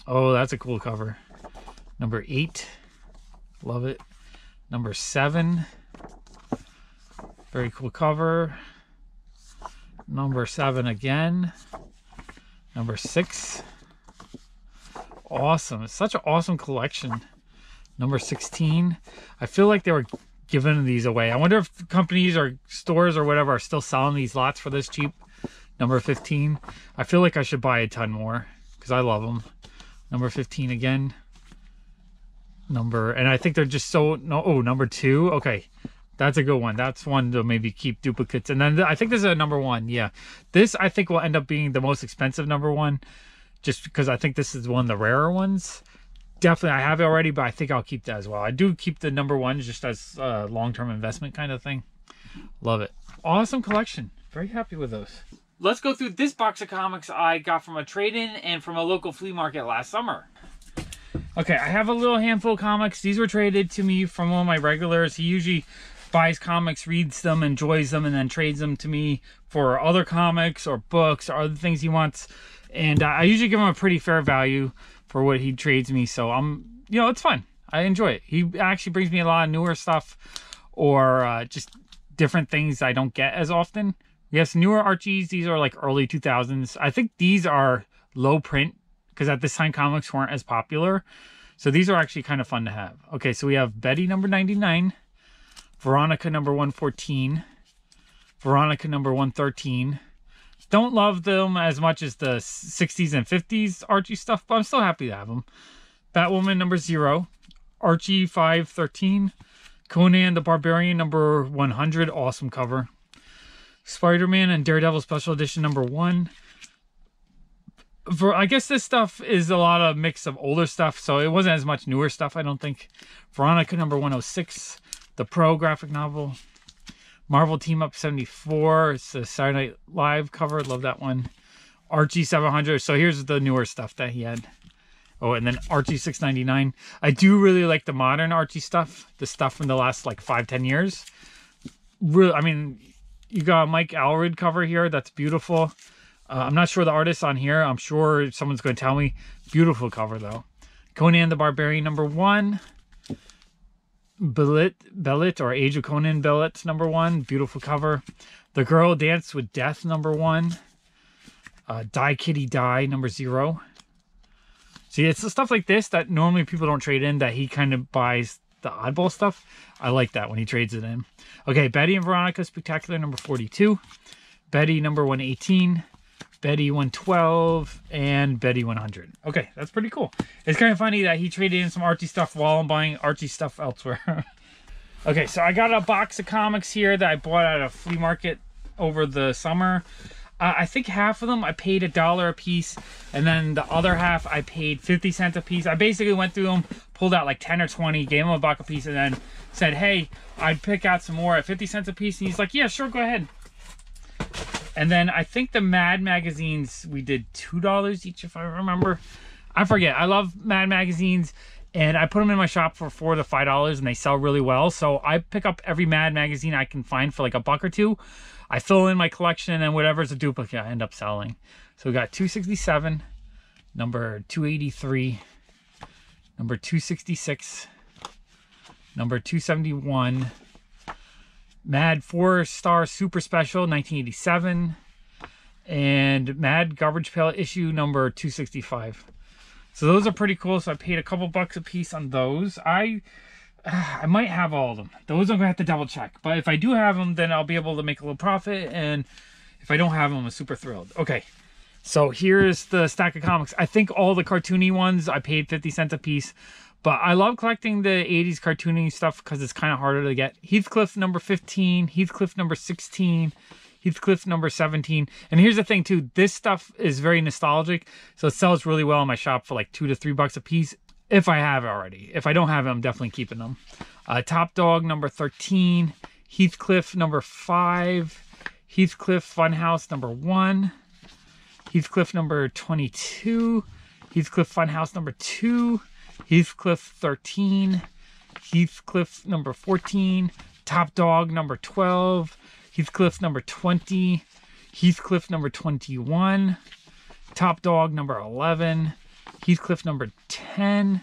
Oh, that's a cool cover. Number 8. Love it. Number 7. Very cool cover. Number 7 again. Number 6. Awesome. It's such an awesome collection. Number 16. I feel like they were giving these away. I wonder if companies or stores or whatever are still selling these lots for this cheap. Number 15. I feel like I should buy a ton more because I love them. Number 15 again. And I think they're just so, no, oh, number 2. Okay. That's a good one. That's one to maybe keep duplicates. And then I think this is a number 1. Yeah. This I think will end up being the most expensive number 1 just because I think this is one of the rarer ones. Definitely, I have it already, but I think I'll keep that as well. I do keep the number 1 just as a long-term investment kind of thing. Love it. Awesome collection. Very happy with those. Let's go through this box of comics I got from a trade-in and from a local flea market last summer. Okay, I have a little handful of comics. These were traded to me from one of my regulars. He usually buys comics, reads them, enjoys them, and then trades them to me for other comics or books or other things he wants. And I usually give him a pretty fair value for what he trades me. So you know, it's fun. I enjoy it. He actually brings me a lot of newer stuff or just different things I don't get as often. Yes, newer Archies. These are like early 2000s. I think these are low print because at this time comics weren't as popular. So these are actually kind of fun to have. Okay, so we have Betty number 99, Veronica number 114, Veronica number 113. Don't love them as much as the 60s and 50s Archie stuff, but I'm still happy to have them. Batwoman number 0, Archie 513, Conan the Barbarian number 100, awesome cover. Spider-Man and Daredevil Special Edition number 1. I guess this stuff is a lot of mix of older stuff, so it wasn't as much newer stuff, I don't think. Veronica number 106, the Pro graphic novel. Marvel Team Up 74, it's a Saturday Night Live cover, love that one. Archie 700, so here's the newer stuff that he had. Oh, and then Archie 699. I do really like the modern Archie stuff, the stuff from the last like 5-10 years. Really, I mean, you got a Mike Allred cover here, that's beautiful. I'm not sure the artist on here. I'm sure someone's going to tell me. Beautiful cover, though. Conan the Barbarian #1. Belit, or Age of Conan Belit #1. Beautiful cover. The Girl Danced with Death #1. Die Kitty Die #0. See, it's the stuff like this that normally people don't trade in, that he kind of buys the oddball stuff. I like that when he trades it in. Okay, Betty and Veronica Spectacular #42. Betty #118. Betty 112, and Betty 100. Okay, that's pretty cool. It's kind of funny that he traded in some Archie stuff while I'm buying Archie stuff elsewhere. Okay, so I got a box of comics here that I bought at a flea market over the summer. I think half of them I paid $1 a piece, and then the other half I paid 50 cents a piece. I basically went through them, pulled out like 10 or 20, gave him $1 a piece, and then said, hey, I'd pick out some more at 50 cents a piece. And he's like, yeah, sure, go ahead. And then I think the Mad magazines, we did $2 each, if I remember. I forget. I love Mad magazines, and I put them in my shop for $4 to $5, and they sell really well. So I pick up every Mad magazine I can find for like $1 or $2. I fill in my collection, and then whatever's a duplicate, I end up selling. So we got 267, number 283, number 266, number 271, Mad 4-star Super Special 1987, and Mad Garbage Pail issue number 265. So those are pretty cool. So I paid a couple bucks a piece on those. I might have all of them. Those I'm gonna have to double check. But if I do have them, then I'll be able to make a little profit. And if I don't have them, I'm super thrilled. Okay, so here's the stack of comics. I think all the cartoony ones I paid 50 cents a piece. But I love collecting the 80s cartooning stuff because it's kind of harder to get. Heathcliff #15, Heathcliff #16, Heathcliff #17. And here's the thing too, this stuff is very nostalgic, so it sells really well in my shop for like $2 to $3 a piece if I have it already. If I don't have it, I'm definitely keeping them. Top Dog #13, Heathcliff #5, Heathcliff Funhouse #1, Heathcliff #22, Heathcliff Funhouse #2, Heathcliff 13, Heathcliff #14, Top Dog #12, Heathcliff #20, Heathcliff #21, Top Dog #11, Heathcliff #10,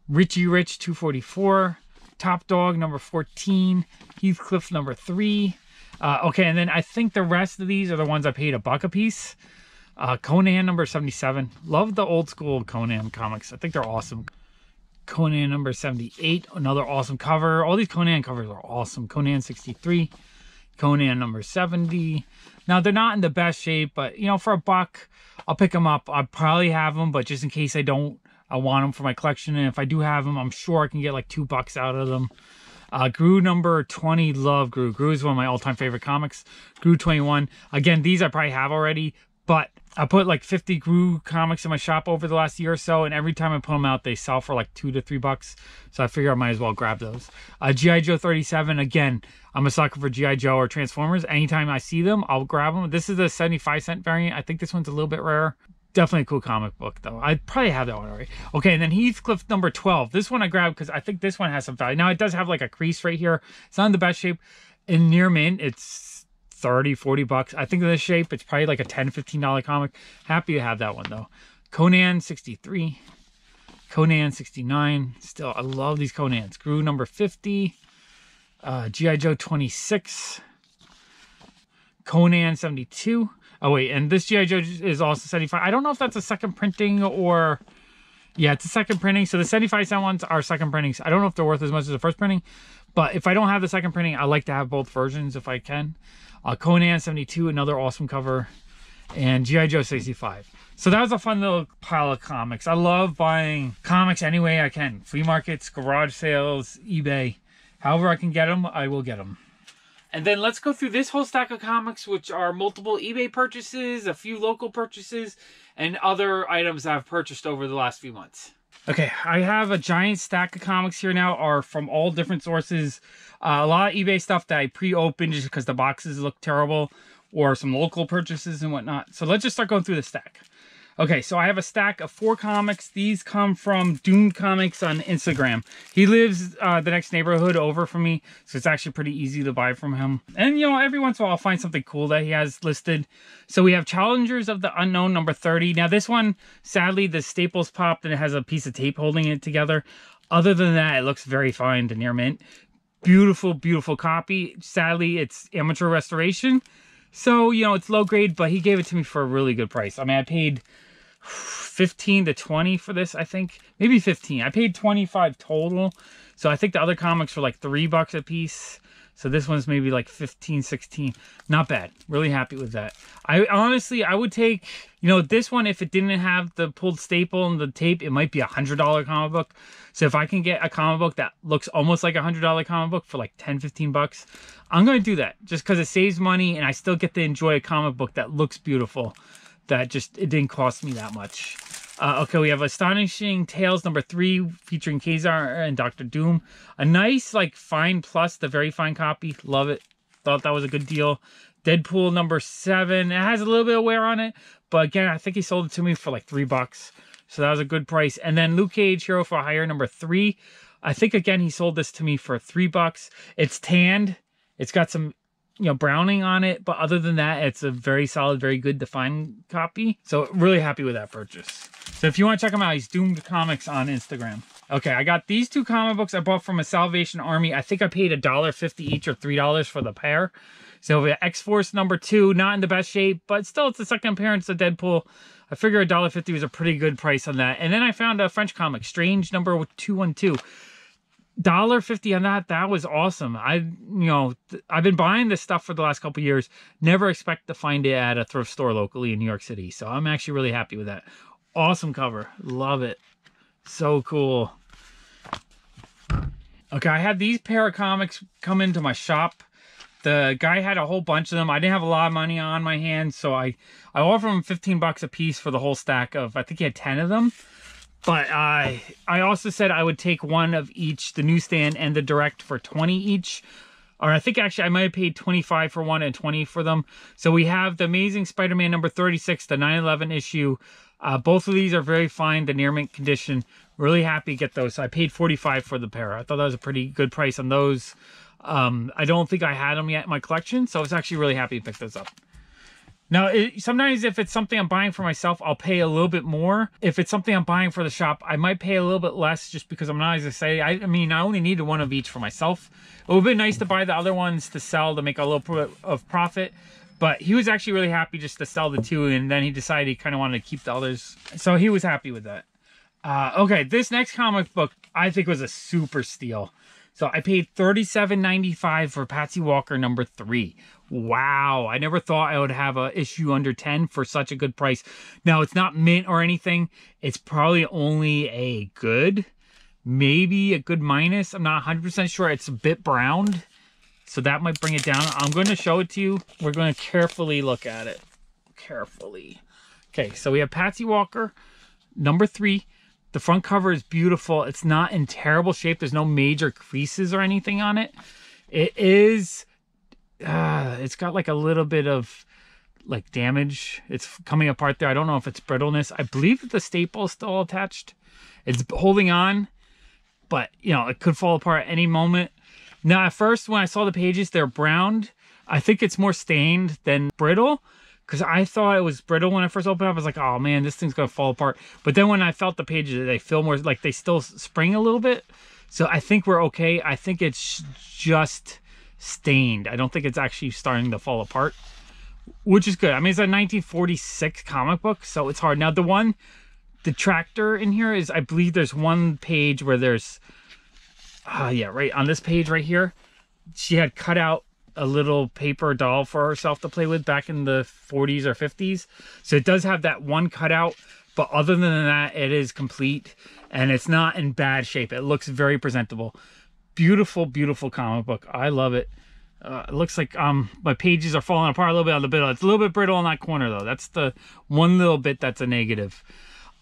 Richie Rich 244, Top Dog #14, Heathcliff #3. Okay, and then I think the rest of these are the ones I paid $1 a piece. Conan #77. Love the old school Conan comics. I think they're awesome. Conan #78, another awesome cover. All these Conan covers are awesome. Conan 63, Conan #70. Now they're not in the best shape, but you know, for $1, I'll pick them up. I'll probably have them, but just in case I don't, I want them for my collection. And if I do have them, I'm sure I can get like $2 out of them. Gru #20, love Gru. Gru is one of my all-time favorite comics. Gru 21. Again, these I probably have already, but I put like 50 Gru comics in my shop over the last year or so, and every time I put them out, they sell for like $2 to $3. So I figure I might as well grab those. G.I. Joe 37, again, I'm a sucker for G.I. Joe or Transformers. Anytime I see them, I'll grab them. This is the 75-cent variant. I think this one's a little bit rare. Definitely a cool comic book, though. I probably have that one already. Okay, and then Heathcliff #12. This one I grabbed because I think this one has some value. Now, it does have like a crease right here. It's not in the best shape. In near mint, it's $30-$40. I think in this shape, it's probably like a $10-$15 comic. Happy to have that one, though. Conan 63. Conan 69. Still, I love these Conans. Gru #50. G.I. Joe 26. Conan 72. Oh, wait, and this G.I. Joe is also 75. I don't know if that's a second printing or... Yeah, it's a second printing. So the 75-cent ones are second printings. I don't know if they're worth as much as the first printing, but if I don't have the second printing, I like to have both versions if I can. Conan 72, another awesome cover, and G.I. Joe 65. So that was a fun little pile of comics. I love buying comics any way I can. Flea markets, garage sales, eBay. However I can get them, I will get them. And then let's go through this whole stack of comics, which are multiple eBay purchases, a few local purchases, and other items I've purchased over the last few months. Okay, I have a giant stack of comics here now, are from all different sources. A lot of eBay stuff that I pre-opened just because the boxes look terrible, or some local purchases and whatnot. So let's just start going through the stack. Okay, so I have a stack of 4 comics. These come from Doom Comics on Instagram. He lives the next neighborhood over from me, so it's actually pretty easy to buy from him. And, you know, every once in a while I'll find something cool that he has listed. So we have Challengers of the Unknown number 30. Now this one, sadly, the staples popped and it has a piece of tape holding it together. Other than that, it looks very fine to near mint. Beautiful, beautiful copy. Sadly, it's amateur restoration. So, you know, it's low grade, but he gave it to me for a really good price. I mean, I paid 15 to 20 for this, I think. Maybe 15. I paid 25 total. So I think the other comics were like $3 a piece. So this one's maybe like 15, 16. Not bad. Really happy with that. I would take, you know, this one, if it didn't have the pulled staple and the tape, it might be $100 comic book. So if I can get a comic book that looks almost like $100 comic book for like 10, 15 bucks, I'm going to do that just because it saves money and I still get to enjoy a comic book that looks beautiful. That just, it didn't cost me that much. Okay, we have Astonishing Tales number 3 featuring Kazar and Dr. Doom. A nice, like, fine plus, the very fine copy. Love it. Thought that was a good deal. Deadpool number 7. It has a little bit of wear on it, but again, I think he sold it to me for like $3. So that was a good price. And then Luke Cage Hero for Hire number 3. I think, again, he sold this to me for $3. It's tanned. It's got some, you know, browning on it, but other than that, it's a very solid, very good defined copy. So really happy with that purchase. So if you want to check him out, he's Doomed Comics on Instagram. Okay, I got these 2 comic books I bought from a Salvation Army. I think I paid $1.50 each or $3 for the pair. So we have X-Force number 2, not in the best shape, but still it's the second appearance of Deadpool. I figure $1.50 was a pretty good price on that. And then I found a French comic, Strange number 212. $1.50 on that. That was awesome. I've been buying this stuff for the last couple years. Never expect to find it at a thrift store locally in New York City. So I'm actually really happy with that. Awesome cover. Love it. So cool. Okay, I had these pair of comics come into my shop. The guy had a whole bunch of them. I didn't have a lot of money on my hands, so I offered him $15 a piece for the whole stack of, I think he had 10 of them. But I also said I would take one of each, the newsstand and the direct, for 20 each. Or I think actually I might have paid 25 for one and 20 for them. So we have the Amazing Spider-Man number 36, the 9/11 issue. Both of these are very fine, the near mint condition. Really happy to get those. So I paid 45 for the pair. I thought that was a pretty good price on those. I don't think I had them yet in my collection, so I was actually really happy to pick those up. Now, sometimes if it's something I'm buying for myself, I'll pay a little bit more. If it's something I'm buying for the shop, I might pay a little bit less just because I'm not as excited. I mean, I only needed one of each for myself. It would be nice to buy the other ones to sell to make a little bit of profit. But he was actually really happy just to sell the 2, and then he decided he kind of wanted to keep the others. So he was happy with that. Okay, this next comic book I think was a super steal. So I paid $37.95 for Patsy Walker number 3. Wow, I never thought I would have an issue under 10 for such a good price. Now, it's not mint or anything. It's probably only a good, maybe a good minus. I'm not 100% sure. It's a bit browned, so that might bring it down. I'm going to show it to you. We're going to carefully look at it. Carefully. Okay, so we have Patsy Walker number 3. The front cover is beautiful. It's not in terrible shape. There's no major creases or anything on it. It is, it's got like a little bit of like damage. It's coming apart there. I don't know if it's brittleness. I believe that the staple is still attached. It's holding on, but you know, it could fall apart at any moment. Now, at first, when I saw the pages, they're browned. I think it's more stained than brittle, because I thought it was brittle when I first opened it up. I was like, oh man, this thing's going to fall apart. But then when I felt the pages, they feel more like they still spring a little bit. So I think we're okay. I think it's just stained. I don't think it's actually starting to fall apart, which is good. I mean, it's a 1946 comic book, so it's hard. Now, the tractor in here is, I believe there's one page where there's, yeah, right on this page right here, she had cut out a little paper doll for herself to play with back in the 40s or 50s. So it does have that one cutout, but other than that, it is complete and it's not in bad shape. It looks very presentable. Beautiful, beautiful comic book. I love it. It looks like my pages are falling apart a little bit on the bit. It's a little bit brittle on that corner though. That's the one little bit that's a negative.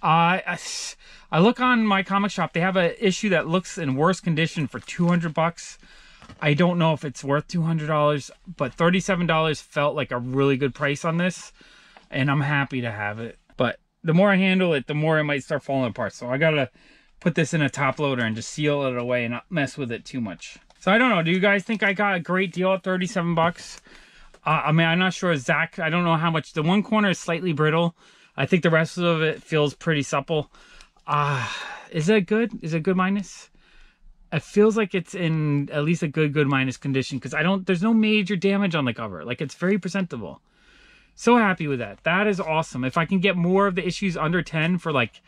I look on my comic shop. They have an issue that looks in worse condition for $200. I don't know if it's worth $200, but $37 felt like a really good price on this, and I'm happy to have it. But the more I handle it, the more it might start falling apart. So I gotta put this in a top loader and just seal it away and not mess with it too much. So I don't know. Do you guys think I got a great deal at 37 bucks? I mean, I'm not sure. Zach, I don't know how much. The one corner is slightly brittle. I think the rest of it feels pretty supple. Is it good? Is it good minus? It feels like it's in at least a good minus condition, because there's no major damage on the cover. Like, it's very presentable. So happy with that. That is awesome. If I can get more of the issues under 10 for like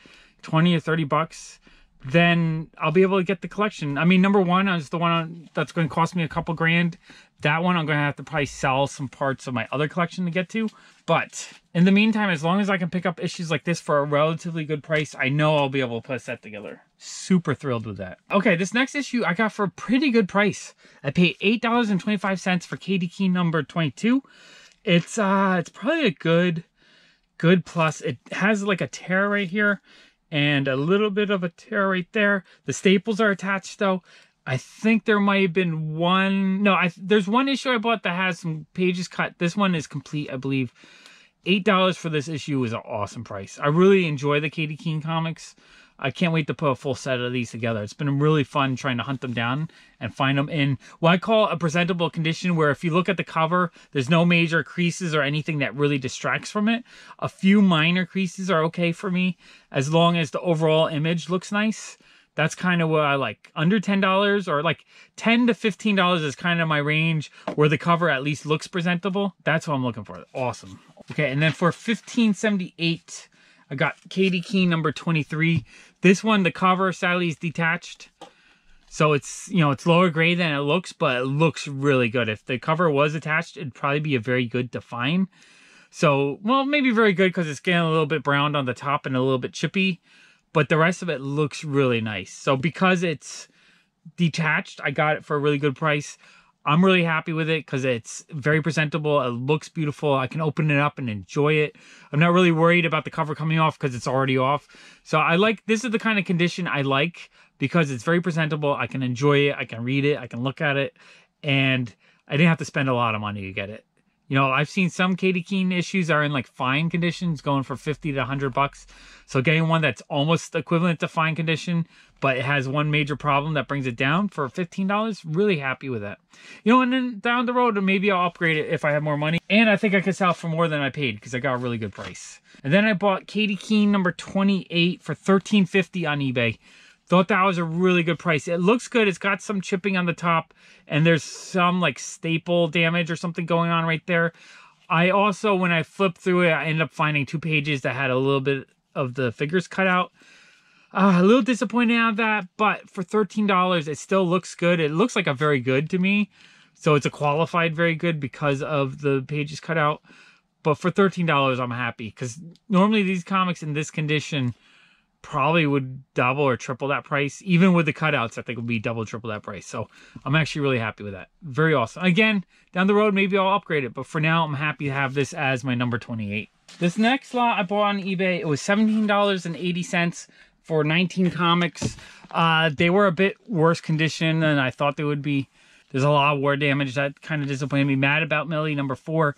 20 or 30 bucks, then I'll be able to get the collection. I mean, number one is the one that's going to cost me a couple grand. That one I'm going to have to probably sell some parts of my other collection to get to. But in the meantime, as long as I can pick up issues like this for a relatively good price, I know I'll be able to put a set together. Super thrilled with that. Okay, this next issue I got for a pretty good price. I paid $8.25 for KD Key number 22. It's probably a good plus. It has like a tear right here and a little bit of a tear right there. The staples are attached though. I think there might have been one. No, there's one issue I bought that has some pages cut. This one is complete, I believe. $8 for this issue is an awesome price. I really enjoy the KD Keen comics. I can't wait to put a full set of these together. It's been really fun trying to hunt them down and find them in what I call a presentable condition, where if you look at the cover, there's no major creases or anything that really distracts from it. A few minor creases are okay for me, as long as the overall image looks nice. That's kind of what I like. Under $10, or like $10 to $15 is kind of my range, where the cover at least looks presentable. That's what I'm looking for. Awesome. Okay, and then for $15.78, I got KD Key number 23. This one, the cover sadly is detached. So it's, you know, it's lower grade than it looks, but it looks really good. If the cover was attached, it'd probably be a very good to find. So, well, maybe very good because it's getting a little bit browned on the top and a little bit chippy. But the rest of it looks really nice. So because it's detached, I got it for a really good price. I'm really happy with it because it's very presentable. It looks beautiful. I can open it up and enjoy it. I'm not really worried about the cover coming off because it's already off. So I like, this is the kind of condition I like because it's very presentable. I can enjoy it. I can read it. I can look at it. And I didn't have to spend a lot of money to get it. You know, I've seen some KD Keen issues are in like fine conditions going for 50 to 100 bucks. So getting one that's almost equivalent to fine condition, but it has one major problem that brings it down for $15, really happy with that. You know, and then down the road, maybe I'll upgrade it if I have more money. And I think I could sell for more than I paid because I got a really good price. And then I bought KD Keen number 28 for $13.50 on eBay. Thought that was a really good price. It looks good. It's got some chipping on the top, and there's some like staple damage or something going on right there. I also, when I flipped through it, I ended up finding 2 pages that had a little bit of the figures cut out. A little disappointed on that, but for $13, it still looks good. It looks like a very good to me. So it's a qualified very good because of the pages cut out. But for $13, I'm happy, because normally these comics in this condition probably would double or triple that price. Even with the cutouts, I think would be double, triple that price. So I'm actually really happy with that. Very awesome. Again, down the road, maybe I'll upgrade it. But for now, I'm happy to have this as my number 28. This next lot I bought on eBay, it was $17.80 for 19 comics. They were a bit worse condition than I thought they would be. There's a lot of war damage. That kind of disappointed me. Mad About Millie number 4.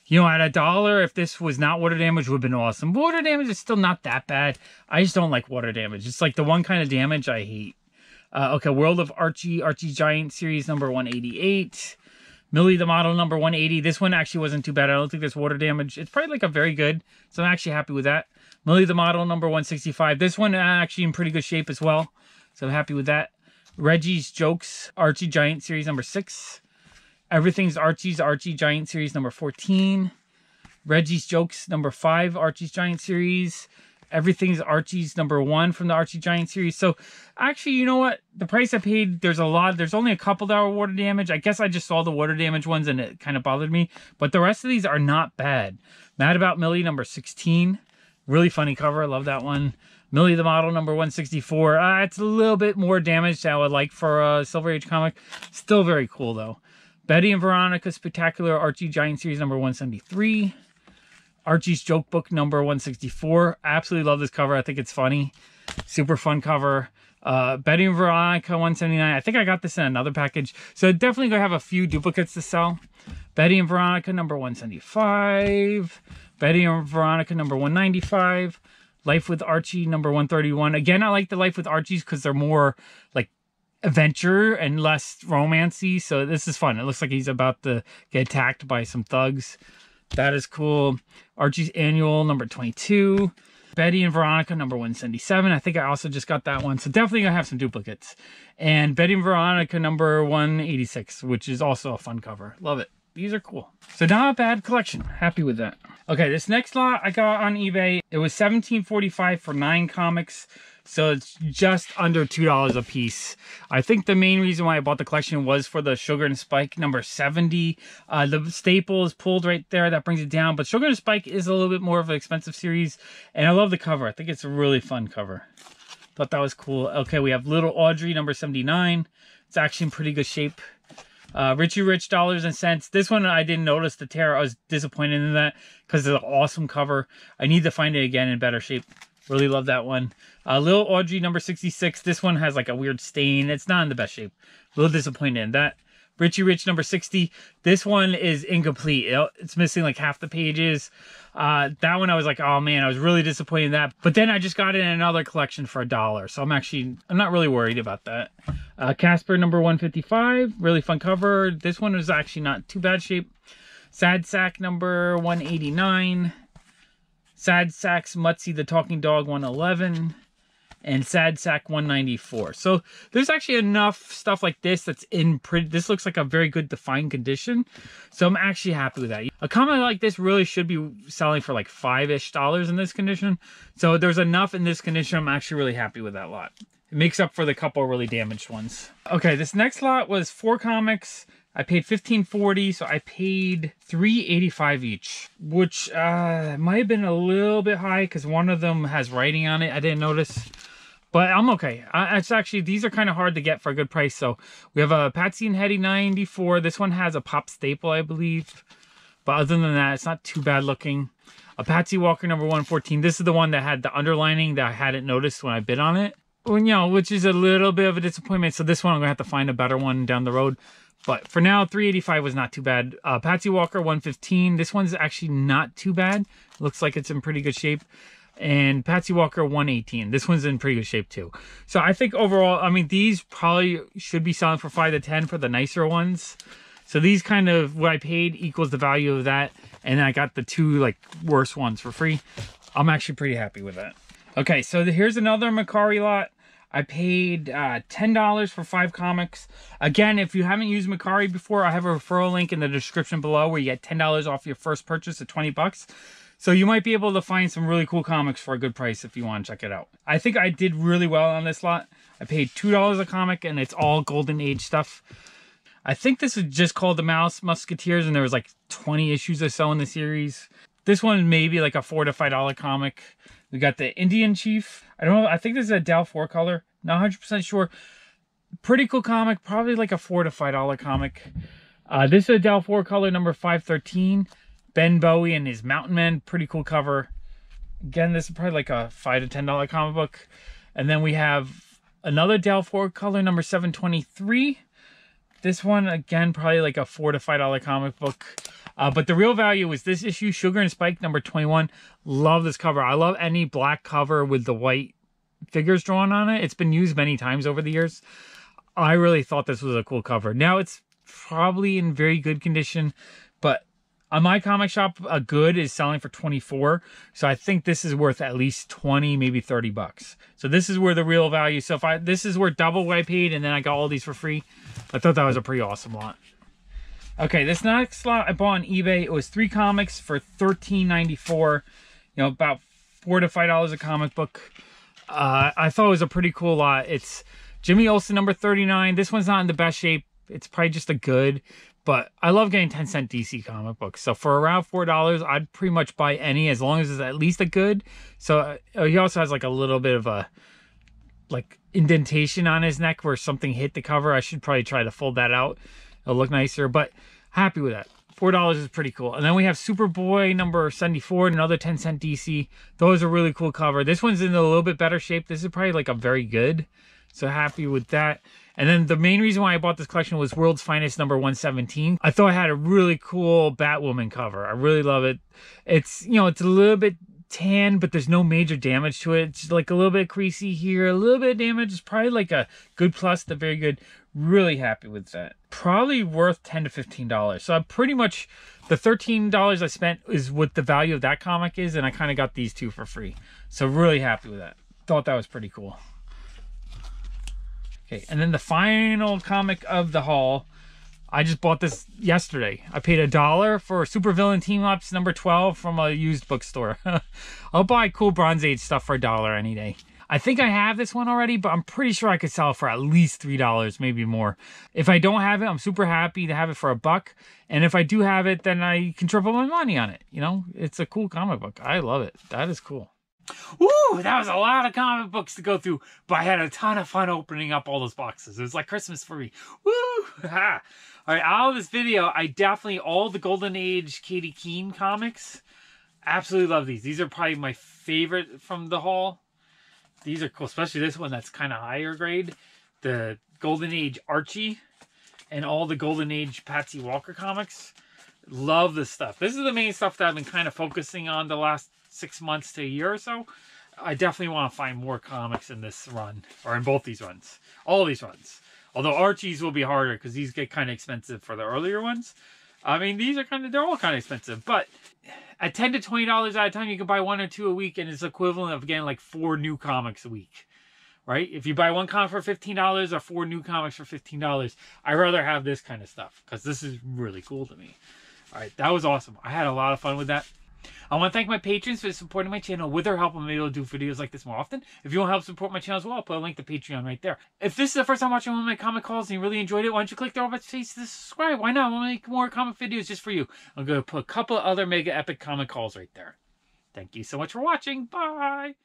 You know, at $1, if this was not water damage, would have been awesome. Water damage is still not that bad. I just don't like water damage. It's like the one kind of damage I hate. Okay, World of Archie Giant series number 188. Millie the Model number 180. This one actually wasn't too bad. I don't think there's water damage. It's probably like a very good. So I'm actually happy with that. Millie the Model number 165. This one actually in pretty good shape as well. So I'm happy with that. Reggie's Jokes Archie Giant series number 6. Everything's Archie's Archie Giant series number 14. Reggie's Jokes number 5 Archie's Giant series. Everything's Archie's number 1 from the Archie Giant series. So actually, you know what? The price I paid, there's only a couple that were water damage. I guess I just saw the water damage ones and it kind of bothered me. But the rest of these are not bad. Mad About Millie number 16. Really funny cover. I love that one. Millie the Model number 164. It's a little bit more damage than I would like for a Silver Age comic. Still very cool though. Betty and Veronica Spectacular Archie Giant series number 173. Archie's Joke Book number 164. Absolutely love this cover. I think it's funny. Super fun cover. Betty and Veronica 179. I think I got this in another package. So definitely going to have a few duplicates to sell. Betty and Veronica number 175. Betty and Veronica number 195. Life with Archie number 131. Again, I like the Life with Archies because they're more like adventure and less romancy. So this is fun. It looks like he's about to get attacked by some thugs. That is cool. Archie's Annual number 22. Betty and Veronica number 177. I think I also just got that one. So definitely gonna have some duplicates. And Betty and Veronica number 186, which is also a fun cover. Love it. These are cool. So not a bad collection. Happy with that. Okay, this next lot I got on eBay. It was $17.45 for 9 comics. So it's just under $2 a piece. I think the main reason why I bought the collection was for the Sugar and Spike number 70. The staple is pulled right there. That brings it down. But Sugar and Spike is a little bit more of an expensive series. And I love the cover. I think it's a really fun cover. Thought that was cool. Okay, we have Little Audrey number 79. It's actually in pretty good shape. Richie Rich Dollars and Cents. This one I didn't notice the tear. I was disappointed in that because it's an awesome cover. I need to find it again in better shape. Really love that one. Little Audrey number 66. This one has like a weird stain. It's not in the best shape. A little disappointed in that. Richie Rich number 60. This one is incomplete. It's missing like half the pages. That one I was like, oh man, I was really disappointed in that. But then I just got it in another collection for $1. So I'm not really worried about that. Casper number 155. Really fun cover. This one is actually not too bad shape. Sad Sack number 189. Sad Sack's Mutsy the Talking Dog 111. And Sad Sack 194. So there's actually enough stuff like this that's in print. This looks like a very good defined condition. So I'm actually happy with that. A comic like this really should be selling for like $5-ish in this condition. So there's enough in this condition. I'm actually really happy with that lot. It makes up for the couple really damaged ones. Okay, this next lot was 4 comics. I paid $15.40, so I paid $3.85 each, which might have been a little bit high because one of them has writing on it. I didn't notice. But I'm okay. It's actually, these are kind of hard to get for a good price. So we have a Patsy and Hetty 94. This one has a pop staple, I believe. But other than that, it's not too bad looking. A Patsy Walker number 114. This is the one that had the underlining that I hadn't noticed when I bid on it. Well, you know, which is a little bit of a disappointment. So this one, I'm going to have to find a better one down the road. But for now, $3.85 was not too bad. Patsy Walker 115. This one's actually not too bad. Looks like it's in pretty good shape. And Patsy Walker 118. This one's in pretty good shape too. So I think overall, I mean, these probably should be selling for $5 to $10 for the nicer ones. So these kind of, what I paid equals the value of that. And I got the 2 like worse ones for free. I'm actually pretty happy with that. Okay, so here's another Mercari lot. I paid $10 for 5 comics. Again, if you haven't used Mercari before, I have a referral link in the description below where you get $10 off your first purchase at 20 bucks. So you might be able to find some really cool comics for a good price if you want to check it out. I think I did really well on this lot. I paid $2 a comic and it's all Golden Age stuff. I think this is just called the Mouse Musketeers and there was like 20 issues or so in the series. This one may be like a $4 to $5 comic. We got the Indian Chief. I don't know. I think this is a Dal 4 color. Not 100% sure. Pretty cool comic. Probably like a $4 to $5 comic. This is a Dal 4 color number 513. Ben Bowie and his Mountain Men. Pretty cool cover. Again, this is probably like a $5 to $10 comic book. And then we have another Dal 4 color number 723. This one, again, probably like a $4 to $5 comic book. But the real value is this issue, Sugar and Spike number 21. Love this cover. I love any black cover with the white figures drawn on it. It's been used many times over the years. I really thought this was a cool cover. Now it's probably in very good condition, but on my comic shop, a good is selling for 24. So I think this is worth at least 20, maybe 30 bucks. So this is where the real value. So if this is worth double what I paid and then I got all these for free. I thought that was a pretty awesome lot. Okay, this next lot I bought on eBay. It was 3 comics for $13.94. You know, about $4 to $5 a comic book. I thought it was a pretty cool lot. It's Jimmy Olsen number 39. This one's not in the best shape. It's probably just a good, but I love getting 10-cent DC comic books. So for around $4, I'd pretty much buy any as long as it's at least a good. So he also has like a little bit of a like indentation on his neck where something hit the cover. I should probably try to fold that out. It'll look nicer, but happy with that. $4 is pretty cool. And then we have Superboy number 74, another 10-cent DC. Those are really cool cover. This one's in a little bit better shape. This is probably like a very good. So happy with that. And then the main reason why I bought this collection was World's Finest number 117. I thought it had a really cool Batwoman cover. I really love it. It's, you know, it's a little bit tan, but there's no major damage to it. It's like a little bit creasy here, a little bit of damage. It's probably like a good plus to very good. Really happy with that. Probably worth $10 to $15. So I'm pretty much, the $13 I spent is what the value of that comic is, and I kind of got these two for free. So really happy with that. Thought that was pretty cool. Okay, and then the final comic of the haul. I just bought this yesterday. I paid $1 for Supervillain Team Ups number 12 from a used bookstore. I'll buy cool Bronze Age stuff for $1 any day. I think I have this one already, but I'm pretty sure I could sell it for at least $3, maybe more. If I don't have it, I'm super happy to have it for $1. And if I do have it, then I can triple my money on it. You know, it's a cool comic book. I love it. That is cool. Woo! That was a lot of comic books to go through, but I had a ton of fun opening up all those boxes. It was like Christmas for me. Woo! Ha! All right, out of this video, I definitely, all the Golden Age Katie Keene comics, absolutely love these. These are probably my favorite from the haul. These are cool, especially this one that's kind of higher grade. The Golden Age Archie and all the Golden Age Patsy Walker comics. Love this stuff. This is the main stuff that I've been kind of focusing on the last 6 months to a year or so. I definitely want to find more comics in this run, or in both these runs. All these runs. Although Archie's will be harder because these get kind of expensive for the earlier ones. I mean, these are they're all kind of expensive, but at $10 to $20 at a time, you can buy 1 or 2 a week, and it's equivalent of getting like 4 new comics a week, right? If you buy 1 comic for $15 or 4 new comics for $15, I'd rather have this kind of stuff because this is really cool to me. All right, that was awesome. I had a lot of fun with that. I want to thank my patrons for supporting my channel. With their help, I'm able to do videos like this more often. If you want to help support my channel as well, I'll put a link to Patreon right there. If this is the first time watching one of my comic hauls and you really enjoyed it, why don't you click the orange face to subscribe? Why not? I want to make more comic videos just for you. I'm going to put a couple of other mega epic comic hauls right there. Thank you so much for watching. Bye!